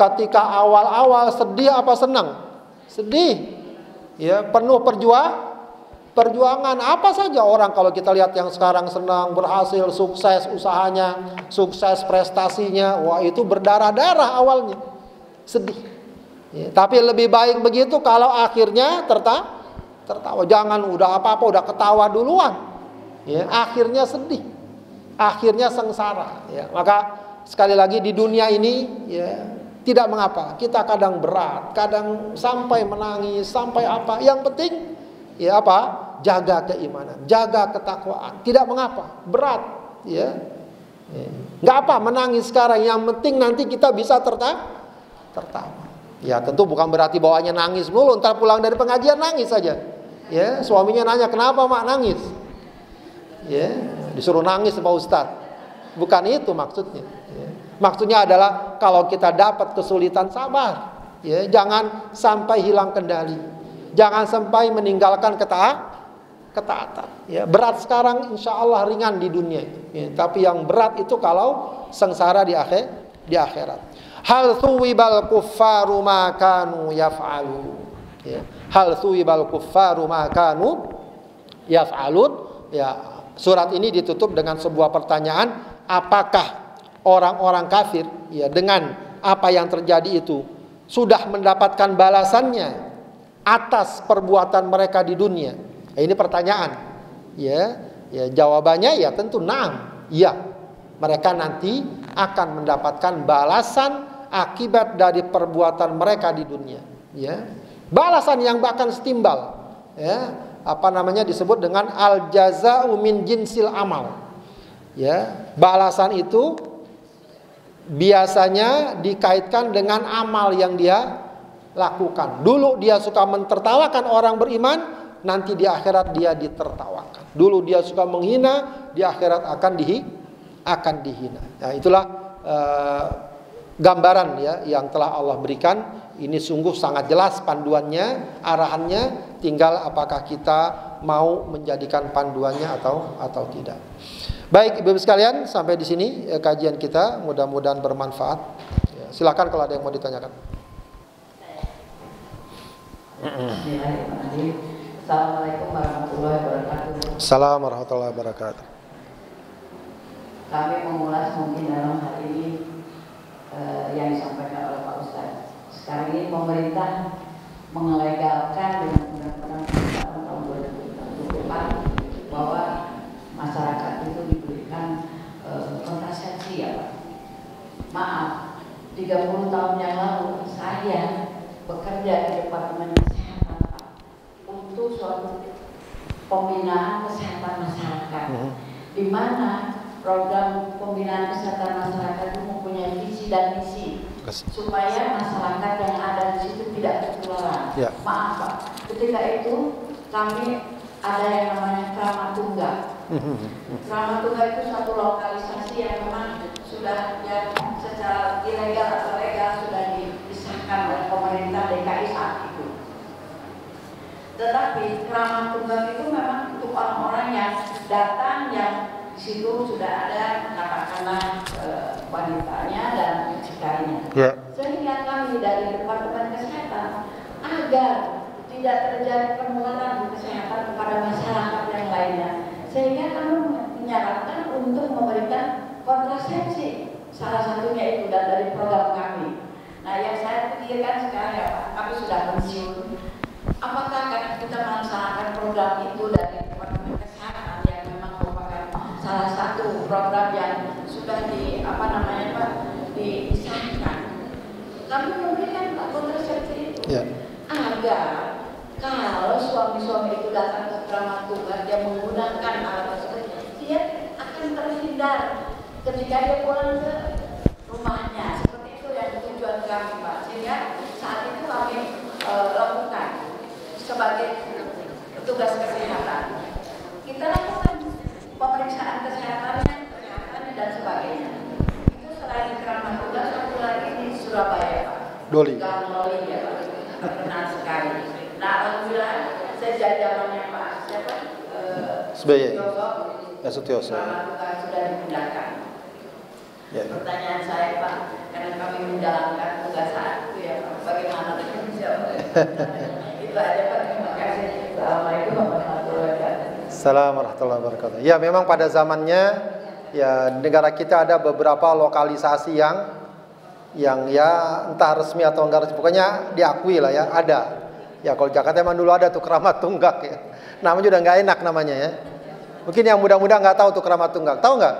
S1: ketika awal-awal sedih apa senang? Sedih. Ya, penuh perjuangan apa saja orang kalau kita lihat yang sekarang senang, berhasil, sukses usahanya, sukses prestasinya, wah itu berdarah-darah awalnya. Sedih. Ya, tapi lebih baik begitu kalau akhirnya tertawa. Jangan udah apa-apa udah ketawa duluan. ya, akhirnya sedih, akhirnya sengsara. Ya, maka sekali lagi di dunia ini, ya, tidak mengapa kita kadang berat, kadang sampai menangis, sampai apa. Yang penting, ya apa? Jaga keimanan, jaga ketakwaan. Tidak mengapa, berat, ya. Nggak apa menangis sekarang. Yang penting nanti kita bisa tertawa. Ya tentu bukan berarti bawaannya nangis mulu. Ntar pulang dari pengajian nangis saja. Ya, suaminya nanya, kenapa mak nangis? Ya, disuruh nangis Pak Ustadz. Bukan itu maksudnya. Ya. Maksudnya adalah kalau kita dapat kesulitan, sabar. Ya, jangan sampai hilang kendali. Jangan sampai meninggalkan ketaatan. Ya, berat sekarang insya Allah ringan di dunia. Ya, tapi yang berat itu kalau sengsara di akhirat. Hal thuwibal kuffaru ma kanu yaf'alu. Ya. Hal thuwibal kuffaru ma kanu yaf'alun. Ya, surat ini ditutup dengan sebuah pertanyaan, apakah orang-orang kafir, ya, dengan apa yang terjadi itu sudah mendapatkan balasannya atas perbuatan mereka di dunia? Nah, ini pertanyaan. Ya, jawabannya ya tentu na'am. Ya, mereka nanti akan mendapatkan balasan akibat dari perbuatan mereka di dunia. Ya, balasan yang bahkan setimbal. Ya, apa namanya disebut dengan al jaza'u min jinsil amal. Ya, balasan itu biasanya dikaitkan dengan amal yang dia lakukan. Dulu dia suka mentertawakan orang beriman, nanti di akhirat dia ditertawakan. Dulu dia suka menghina, di akhirat akan dihina. Nah, itulah gambaran, ya, yang telah Allah berikan. Ini sungguh sangat jelas panduannya, arahannya. Tinggal apakah kita mau menjadikan panduannya atau tidak. Baik Ibu sekalian, sampai di sini kajian kita. Mudah-mudahan bermanfaat. Ya, silakan kalau ada yang mau ditanyakan.
S2: Assalamualaikum warahmatullahi wabarakatuh.
S1: Assalamualaikum warahmatullahi wabarakatuh.
S2: Kami mengulas mungkin dalam hal ini yang disampaikan oleh Pak Ustadz. Sekarang ini pemerintah melegalkan dengan undang-undang tahun 2024 bahwa masyarakat itu diberikan kontrasepsi, ya Pak. Maaf, 30 tahun yang lalu saya bekerja di Departemen Kesehatan, Pak, untuk suatu pembinaan kesehatan masyarakat, di mana program pembinaan kesehatan masyarakat itu mempunyai visi dan misi supaya masyarakat yang ada di situ tidak tertular. Ya. Maaf Pak, ketika itu kami ada yang namanya Kramat Tunggal. Kramat Tunggal itu satu lokalisasi yang memang sudah, ya, secara ilegal atau legal sudah disahkan oleh pemerintah DKI saat itu. Tetapi Kramat Tunggal itu memang untuk orang-orang yang datang, yang di situ sudah ada katakanlah wanitanya dan mucikarinya. Yeah. Sehingga kami dari Departemen Kesehatan agar tidak terjadi penularan kesehatan kepada masyarakat yang lainnya, sehingga kami menyarankan untuk memberikan kontrasepsi, salah satunya itu dan dari program kami. Nah, yang saya pikirkan sekarang, ya Pak, kami sudah pensiun. Apakah karena kita melaksanakan program itu dari Departemen Kesehatan yang memang merupakan salah satu program yang sudah disahkan, kami memberikan kontrasepsi itu, agar kalau suami-suami itu datang ke Kramat Tunggal, dia menggunakan alat tersebut, dia akan terhindar ketika dia pulang ke rumahnya. Seperti itu yang tujuan kami, Pak. Sehingga saat itu kami lakukan sebagai petugas kesehatan. Kita lakukan pemeriksaan kesehatannya dan sebagainya. Itu selain di Kramat Tunggal, satu lagi di Surabaya, Pak.
S1: Doli.
S2: Doli, ya Pak. Terkenal sekali. Nah, alhamdulillah sejak zamannya Pak siapa?
S1: SBY.
S2: Sutioso. Sudah dipindahkan. Ya. Pertanyaan saya Pak, karena kami menjalankan tugas saat itu, ya Pak, bagaimana dengan siapa? Itu aja Pak. Terima kasih. Assalamualaikum warahmatullahi wabarakatuh.
S1: Assalamualaikum warahmatullahi wabarakatuh. Ya, memang pada zamannya, ya, negara kita ada beberapa lokalisasi yang ya entah resmi atau enggak resmi, pokoknya diakui lah, ya, ada. Ya, kalau Jakarta emang dulu ada tuh Kramat Tunggak, ya. Namanya udah nggak enak namanya, ya. Mungkin yang muda-muda nggak tahu tuh keramat tunggal. Tahu nggak?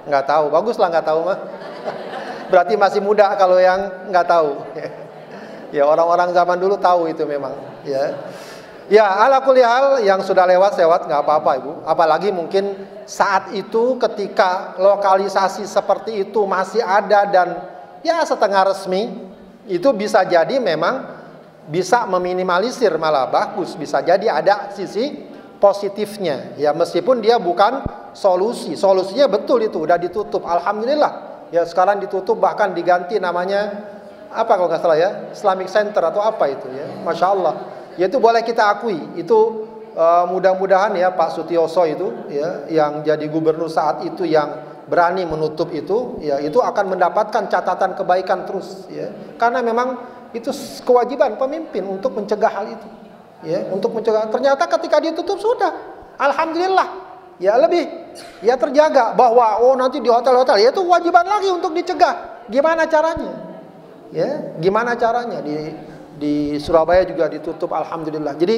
S1: Nggak tahu. Baguslah nggak tahu mah. Berarti masih muda kalau yang nggak tahu. Ya, orang-orang zaman dulu tahu itu memang. Ya, ya, ala kulli hal, yang sudah lewat nggak apa-apa Ibu. Apalagi mungkin saat itu ketika lokalisasi seperti itu masih ada dan ya setengah resmi, itu bisa jadi memang bisa meminimalisir, malah bagus. Bisa jadi ada sisi positifnya. Ya, meskipun dia bukan solusi. Solusinya betul itu udah ditutup. Alhamdulillah. Ya, sekarang ditutup, bahkan diganti namanya apa kalau nggak salah ya, Islamic Center atau apa itu ya. Masya Allah. Ya, itu boleh kita akui. Itu mudah-mudahan ya Pak Sutioso itu ya, yang jadi gubernur saat itu, yang berani menutup itu, ya itu akan mendapatkan catatan kebaikan terus ya. Karena memang itu kewajiban pemimpin untuk mencegah hal itu. Ya, untuk mencegah. Ternyata ketika ditutup sudah, alhamdulillah. Ya lebih ya terjaga bahwa nanti di hotel-hotel ya itu kewajiban lagi untuk dicegah. Gimana caranya? Ya, gimana caranya di Surabaya juga ditutup, alhamdulillah. Jadi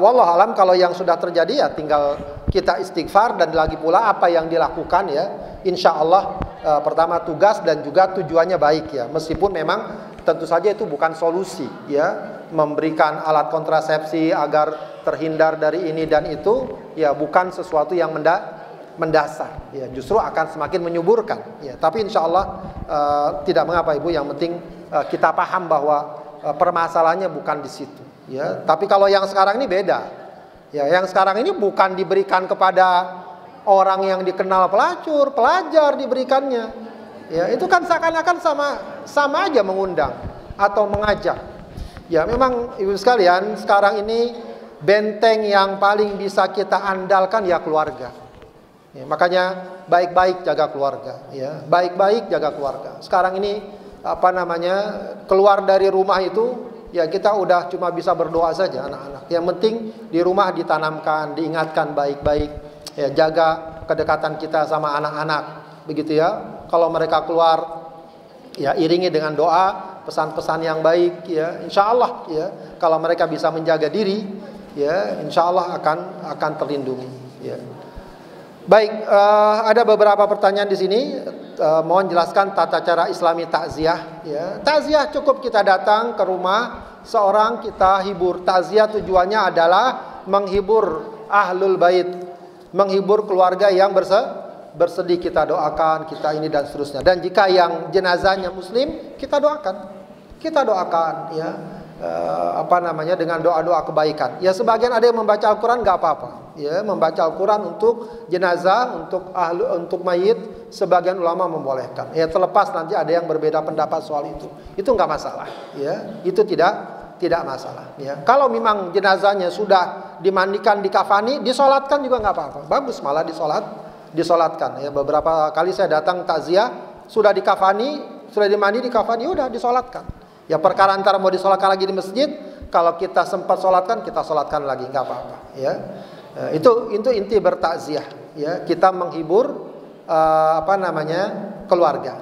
S1: wallah alam, kalau yang sudah terjadi ya tinggal kita istighfar, dan lagi pula apa yang dilakukan ya insya Allah pertama tugas dan juga tujuannya baik ya, meskipun memang tentu saja itu bukan solusi ya, memberikan alat kontrasepsi agar terhindar dari ini dan itu ya bukan sesuatu yang mendasar ya, justru akan semakin menyuburkan ya. Tapi insya Allah tidak mengapa Ibu, yang penting kita paham bahwa permasalahannya bukan di situ ya. Tapi kalau yang sekarang ini beda ya, yang sekarang ini bukan diberikan kepada orang yang dikenal pelacur, pelajar diberikannya ya, itu kan seakan-akan sama aja mengundang atau mengajak ya. Memang Ibu sekalian, sekarang ini benteng yang paling bisa kita andalkan ya keluarga ya, makanya baik-baik jaga keluarga ya, baik-baik jaga keluarga. Sekarang ini keluar dari rumah itu ya kita udah cuma bisa berdoa saja anak-anak. Yang penting di rumah ditanamkan, diingatkan baik-baik ya, jaga kedekatan kita sama anak-anak begitu ya. Kalau mereka keluar ya iringi dengan doa, pesan-pesan yang baik ya, insya Allah ya, kalau mereka bisa menjaga diri ya, insya Allah akan terlindungi ya. Baik, ada beberapa pertanyaan di sini. Mohon jelaskan tata cara Islami takziah ya. Takziah cukup kita datang ke rumah seorang, kita hibur. Takziah tujuannya adalah menghibur ahlul bait, menghibur keluarga yang bersedih, kita doakan, kita ini dan seterusnya. Dan jika yang jenazahnya muslim, kita doakan ya, dengan doa-doa kebaikan. Ya, sebagian ada yang membaca Al-Quran, nggak apa-apa. Ya, membaca Al-Quran untuk jenazah, untuk mayit, sebagian ulama membolehkan. Ya, terlepas nanti ada yang berbeda pendapat soal itu nggak masalah. Ya, itu tidak masalah. Ya, kalau memang jenazahnya sudah dimandikan, dikafani, disolatkan juga nggak apa-apa. Bagus, malah disolatkan. Ya, beberapa kali saya datang takziah, sudah dikafani, sudah dimandi, dikafani, udah disolatkan. Ya, perkara antara mau disolatkan lagi di masjid, kalau kita sempat solatkan, kita solatkan lagi, nggak apa-apa. Ya, itu inti bertakziah. Ya, kita menghibur keluarga.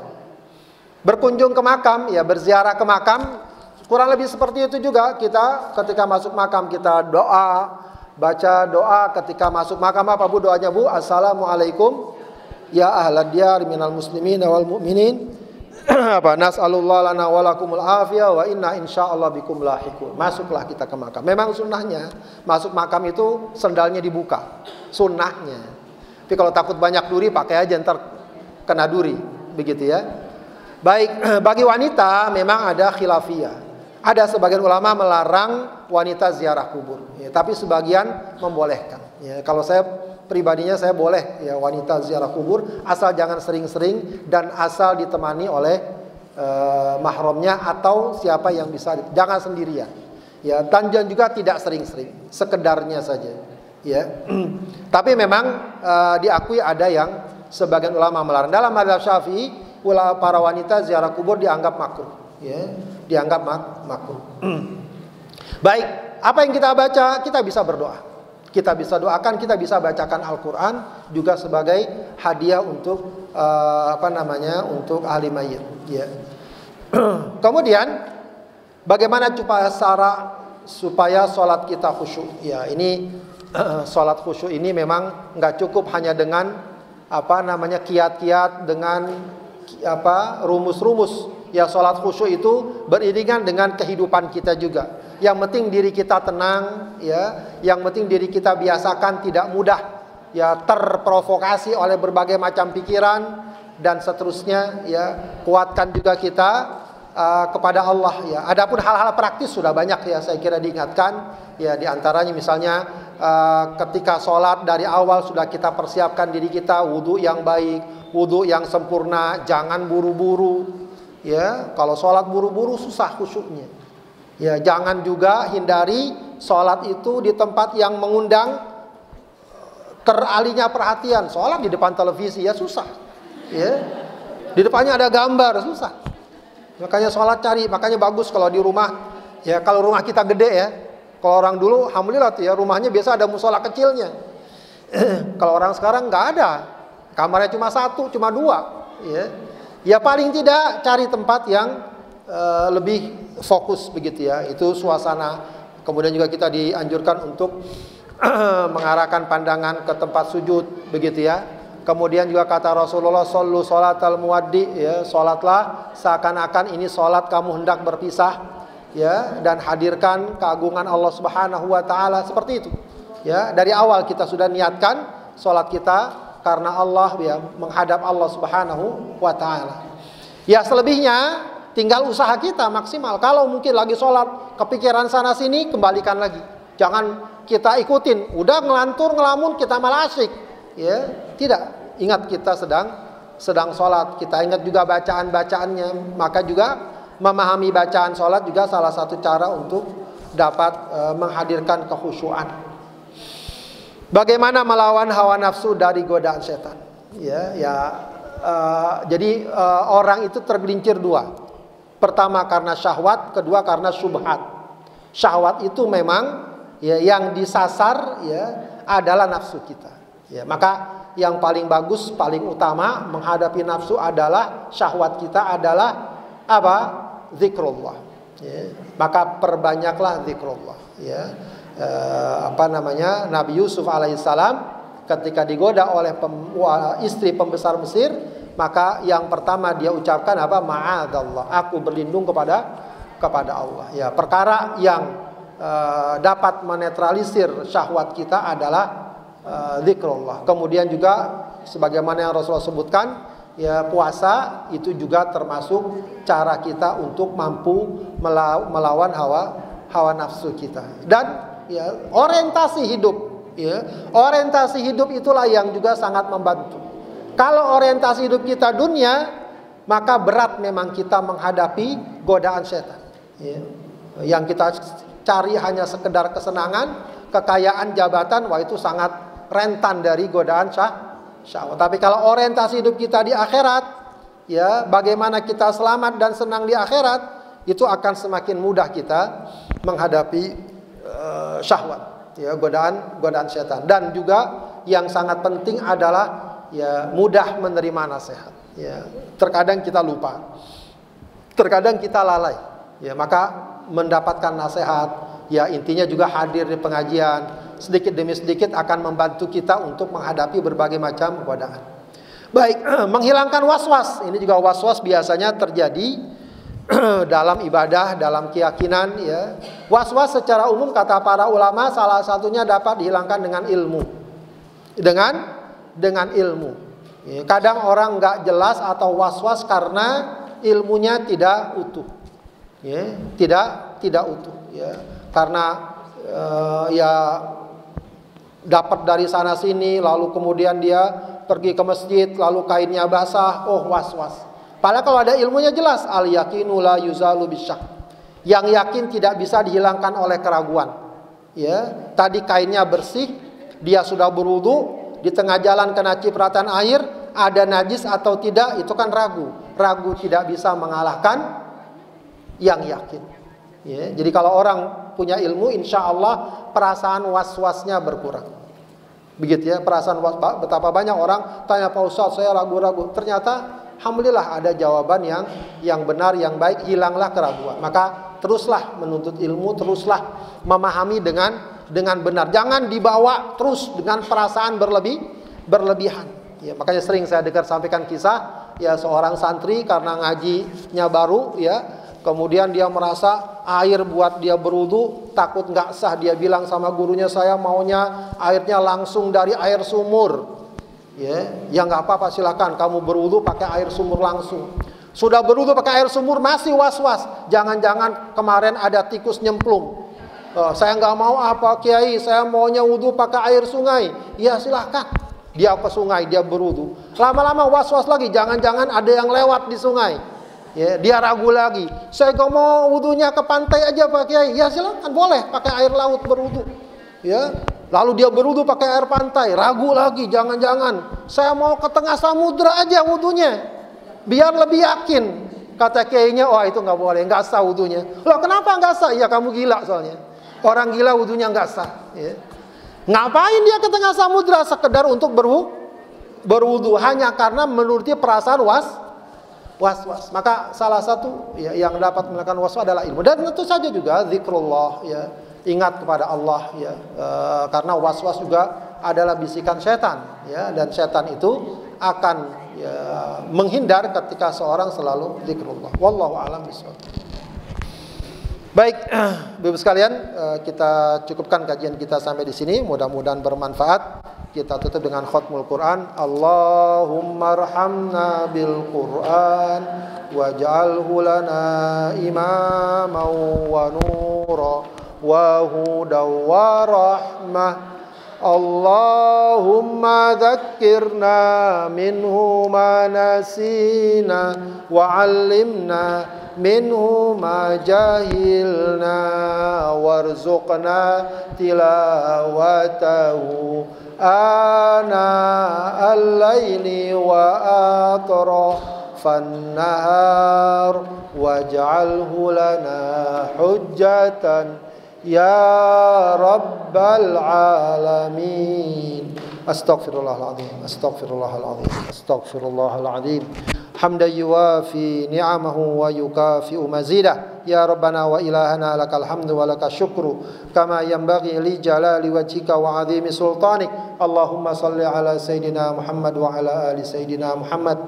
S1: Berkunjung ke makam, ya berziarah ke makam, kurang lebih seperti itu juga. Kita ketika masuk makam kita baca doa ketika masuk makam. Apa Bu doanya Bu? Assalamualaikum ya ahlad diyar minal muslimin wal mu'minin. Nas'alullah lana walakumul afiyah wa inna insyaallah bikum lahiqun. Masuklah kita ke makam. Memang sunnahnya masuk makam itu sendalnya dibuka, sunnahnya. Tapi kalau takut banyak duri, pakai aja, ntar kena duri, begitu ya. Baik, bagi wanita memang ada khilafiyah. Ada sebagian ulama melarang wanita ziarah kubur ya, tapi sebagian membolehkan ya. Kalau saya pribadinya, saya boleh ya wanita ziarah kubur, asal jangan sering-sering dan asal ditemani oleh mahramnya atau siapa yang bisa, jangan sendirian ya. Dan juga tidak sering-sering, sekedarnya saja ya. Tapi memang diakui ada yang sebagian ulama melarang. Dalam mazhab Syafi'i, para wanita ziarah kubur dianggap makruh ya, dianggap makruh. Baik, apa yang kita baca, kita bisa berdoa, kita bisa doakan, kita bisa bacakan Al-Quran juga sebagai hadiah untuk untuk ahli mayit ya. Kemudian bagaimana supaya sholat kita khusyuk ya, ini sholat khusyuk ini memang nggak cukup hanya dengan kiat-kiat, dengan rumus-rumus. Ya, sholat khusyuk itu beriringan dengan kehidupan kita juga. Yang penting diri kita tenang, ya. Yang penting diri kita biasakan tidak mudah ya terprovokasi oleh berbagai macam pikiran dan seterusnya. Ya, kuatkan juga kita kepada Allah. Ya, adapun hal-hal praktis sudah banyak ya saya kira diingatkan. Ya, diantaranya misalnya ketika sholat dari awal sudah kita persiapkan diri kita, wudhu yang baik, wudhu yang sempurna, jangan buru-buru. Ya, kalau sholat buru-buru susah khusyuknya. Ya, jangan juga hindari sholat itu di tempat yang mengundang teralihnya perhatian. Sholat di depan televisi ya susah. Ya, di depannya ada gambar susah. Makanya sholat makanya bagus kalau di rumah. Ya, kalau rumah kita gede ya. Kalau orang dulu, alhamdulillah tuh ya rumahnya biasa ada musola kecilnya. Kalau orang sekarang nggak ada, kamarnya cuma satu, cuma dua. Ya. Ya paling tidak cari tempat yang lebih fokus begitu ya. Itu suasana. Kemudian juga kita dianjurkan untuk mengarahkan pandangan ke tempat sujud begitu ya. Kemudian juga kata Rasulullah, shollu sholatal muwaddi, ya, sholatlah seakan-akan ini sholat kamu hendak berpisah, ya, dan hadirkan keagungan Allah Subhanahu wa taala seperti itu. Ya, dari awal kita sudah niatkan sholat kita karena Allah, ya, menghadap Allah Subhanahu wa taala. Ya, selebihnya tinggal usaha kita maksimal. Kalau mungkin lagi sholat kepikiran sana sini, kembalikan lagi. Jangan kita ikutin, udah ngelantur ngelamun kita malah asyik. Ya, tidak. Ingat kita sedang sholat. Kita ingat juga bacaan-bacaannya. Maka juga memahami bacaan sholat juga salah satu cara untuk dapat menghadirkan kekhusyuan. Bagaimana melawan hawa nafsu dari godaan setan? Jadi orang itu tergelincir dua. Pertama karena syahwat, kedua karena syubhat. Syahwat itu memang ya, yang disasar ya adalah nafsu kita. Ya, maka yang paling bagus, paling utama menghadapi nafsu adalah syahwat kita adalah apa? Zikrullah. Ya, maka perbanyaklah zikrullah. Ya. Nabi Yusuf alaihissalam ketika digoda oleh istri pembesar Mesir, maka yang pertama dia ucapkan apa? Ma'adallah, aku berlindung kepada Allah. Ya, perkara yang dapat menetralisir syahwat kita adalah zikrullah. Kemudian juga sebagaimana yang Rasulullah sebutkan, ya, puasa itu juga termasuk cara kita untuk mampu melawan hawa nafsu kita. Dan ya, orientasi hidup, ya, orientasi hidup itulah yang juga sangat membantu. Kalau orientasi hidup kita dunia, maka berat memang kita menghadapi godaan setan. Ya. Yang kita cari hanya sekedar kesenangan, kekayaan, jabatan, wah itu sangat rentan dari godaan syahwat. Tapi kalau orientasi hidup kita di akhirat, ya, bagaimana kita selamat dan senang di akhirat, itu akan semakin mudah kita menghadapi syahwat, ya, godaan setan. Dan juga yang sangat penting adalah ya mudah menerima nasihat. Ya, terkadang kita lupa, terkadang kita lalai. Ya, maka mendapatkan nasihat, ya intinya juga hadir di pengajian sedikit demi sedikit akan membantu kita untuk menghadapi berbagai macam godaan. Baik, menghilangkan was-was. Ini juga was-was biasanya terjadi dalam ibadah, dalam keyakinan, ya. Was-was secara umum kata para ulama salah satunya dapat dihilangkan dengan ilmu. Dengan ilmu. Ya, kadang orang nggak jelas atau was-was karena ilmunya tidak utuh. Ya, tidak utuh, ya. Karena ya dapat dari sana sini, lalu kemudian dia pergi ke masjid, lalu kainnya basah, oh was-was. Padahal kalau ada ilmunya jelas, al yaqinu la yuzalu bisyak. Yang yakin tidak bisa dihilangkan oleh keraguan. Ya, tadi kainnya bersih, dia sudah berwudu, di tengah jalan kena cipratan air, ada najis atau tidak, itu kan ragu. Ragu tidak bisa mengalahkan yang yakin. Ya, jadi kalau orang punya ilmu, insya Allah perasaan was-wasnya berkurang. Begitu ya, perasaan was-was. Betapa banyak orang tanya, Pak Ustadz saya ragu-ragu. Ternyata alhamdulillah ada jawaban yang benar, yang baik, hilanglah keraguan. Maka teruslah menuntut ilmu, teruslah memahami dengan dengan benar. Jangan dibawa terus dengan perasaan berlebihan. Ya, makanya sering saya dengar sampaikan kisah ya seorang santri karena ngajinya baru ya, kemudian dia merasa air buat dia berwudu takut nggak sah. Dia bilang sama gurunya, saya maunya airnya langsung dari air sumur. Ya nggak apa-apa, silakan kamu berwudu pakai air sumur langsung. Sudah berwudu pakai air sumur masih was-was, jangan-jangan kemarin ada tikus nyemplung. Saya nggak mau apa Kiai, saya maunya wudu pakai air sungai. Ya silahkan, dia ke sungai, dia berwudu. Lama-lama was-was lagi, jangan-jangan ada yang lewat di sungai. Ya, dia ragu lagi, saya nggak mau wudunya ke pantai aja Pak Kiai. Ya silahkan, boleh pakai air laut berwudu. Ya, lalu dia berwudu pakai air pantai, ragu lagi, jangan-jangan saya mau ke tengah samudra aja wudunya, biar lebih yakin. Kata kiainya, oh itu nggak boleh, nggak sah wudunya. Loh kenapa nggak sah? Ya kamu gila soalnya. Orang gila wudunya nggak sah. Ya. Ngapain dia ke tengah samudra? Sekedar untuk berwudu hanya karena menuruti perasaan was-was. Maka salah satu ya, yang dapat melakukan was-was adalah ilmu. Dan tentu saja juga zikrullah, ya, ingat kepada Allah, ya, karena was-was juga adalah bisikan setan, ya, dan setan itu akan ya, menghindar ketika seorang selalu zikrullah. Wallahu a'lam bishawab. Baik, Bapak sekalian, kita cukupkan kajian kita sampai di sini. Mudah-mudahan bermanfaat. Kita tutup dengan khatmul Quran. Allahumma arhamna bil Quran waj'alhu lana imaman wa nura wa hudaw wa rahmah. Allahumma dzakkirna minhu ma nasina wa 'allimna minhu ma jahilna warzuqna tilawatahu ana al-laili wa atrafan nahar waj'alhu lana hujjatan ya rabbal alamin. Astaghfirullahaladzim, astaghfirullahaladzim, astaghfirullahaladzim. Hamdan yuwafi ni'amahu wa yukafi'u mazidah. Ya Rabbana wa ilahana lakal hamdu wa lakal syukru kama yanbaghi li jalali wajhika wa azimi sultanik. Allahumma salli ala Sayyidina Muhammad wa ala ali Sayyidina Muhammad.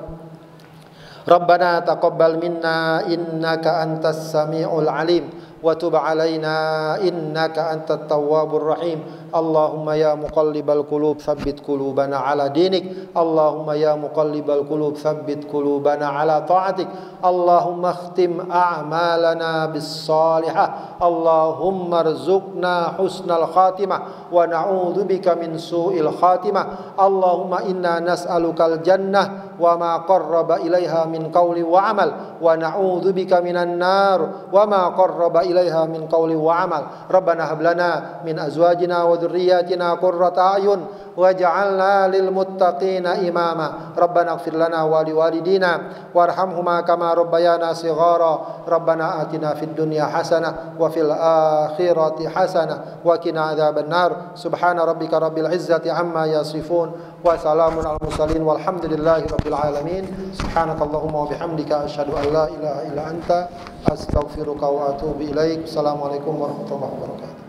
S1: Rabbana taqabbal minna innaka antas sami'ul alim wa tub alaina innaka antat tawwabur rahim. Allahumma ya muqallibal qulub tsabbit qulubana ala dinik. Allahumma ya muqallibal qulub tsabbit qulubana ala ta'atik. Allahumma khtim a'malana bis salihah. Allahumma rzuqna husnal khatimah wa na'udzubika min su'il khatimah. Allahumma inna nas'alukal jannah wa ma qarraba ilaiha min qawli wa amal wa na'udzubika minan nar wa ma qarraba ilaiha min qawli wa amal. Rabbana hab lana min azwajina wa dhurriyyatina qurrata a'yun waj'alna lil muttaqina imama. Rabbana ighfir lana wa liwalidina warhamhuma kama rabbayana shighara. Rabbana atina fid dunya hasanah wa fil akhirati hasanah wa qina adzaban nar. Subhana rabbika rabbil izzati amma yasifun wa salamun al mursalin walhamdulillahi rabbil alamin. Subhanakallahumma wa bihamdika asyhadu an la ilaha illa anta astaghfiruka wa atubu ilaik. Assalamualaikum warahmatullahi wabarakatuh.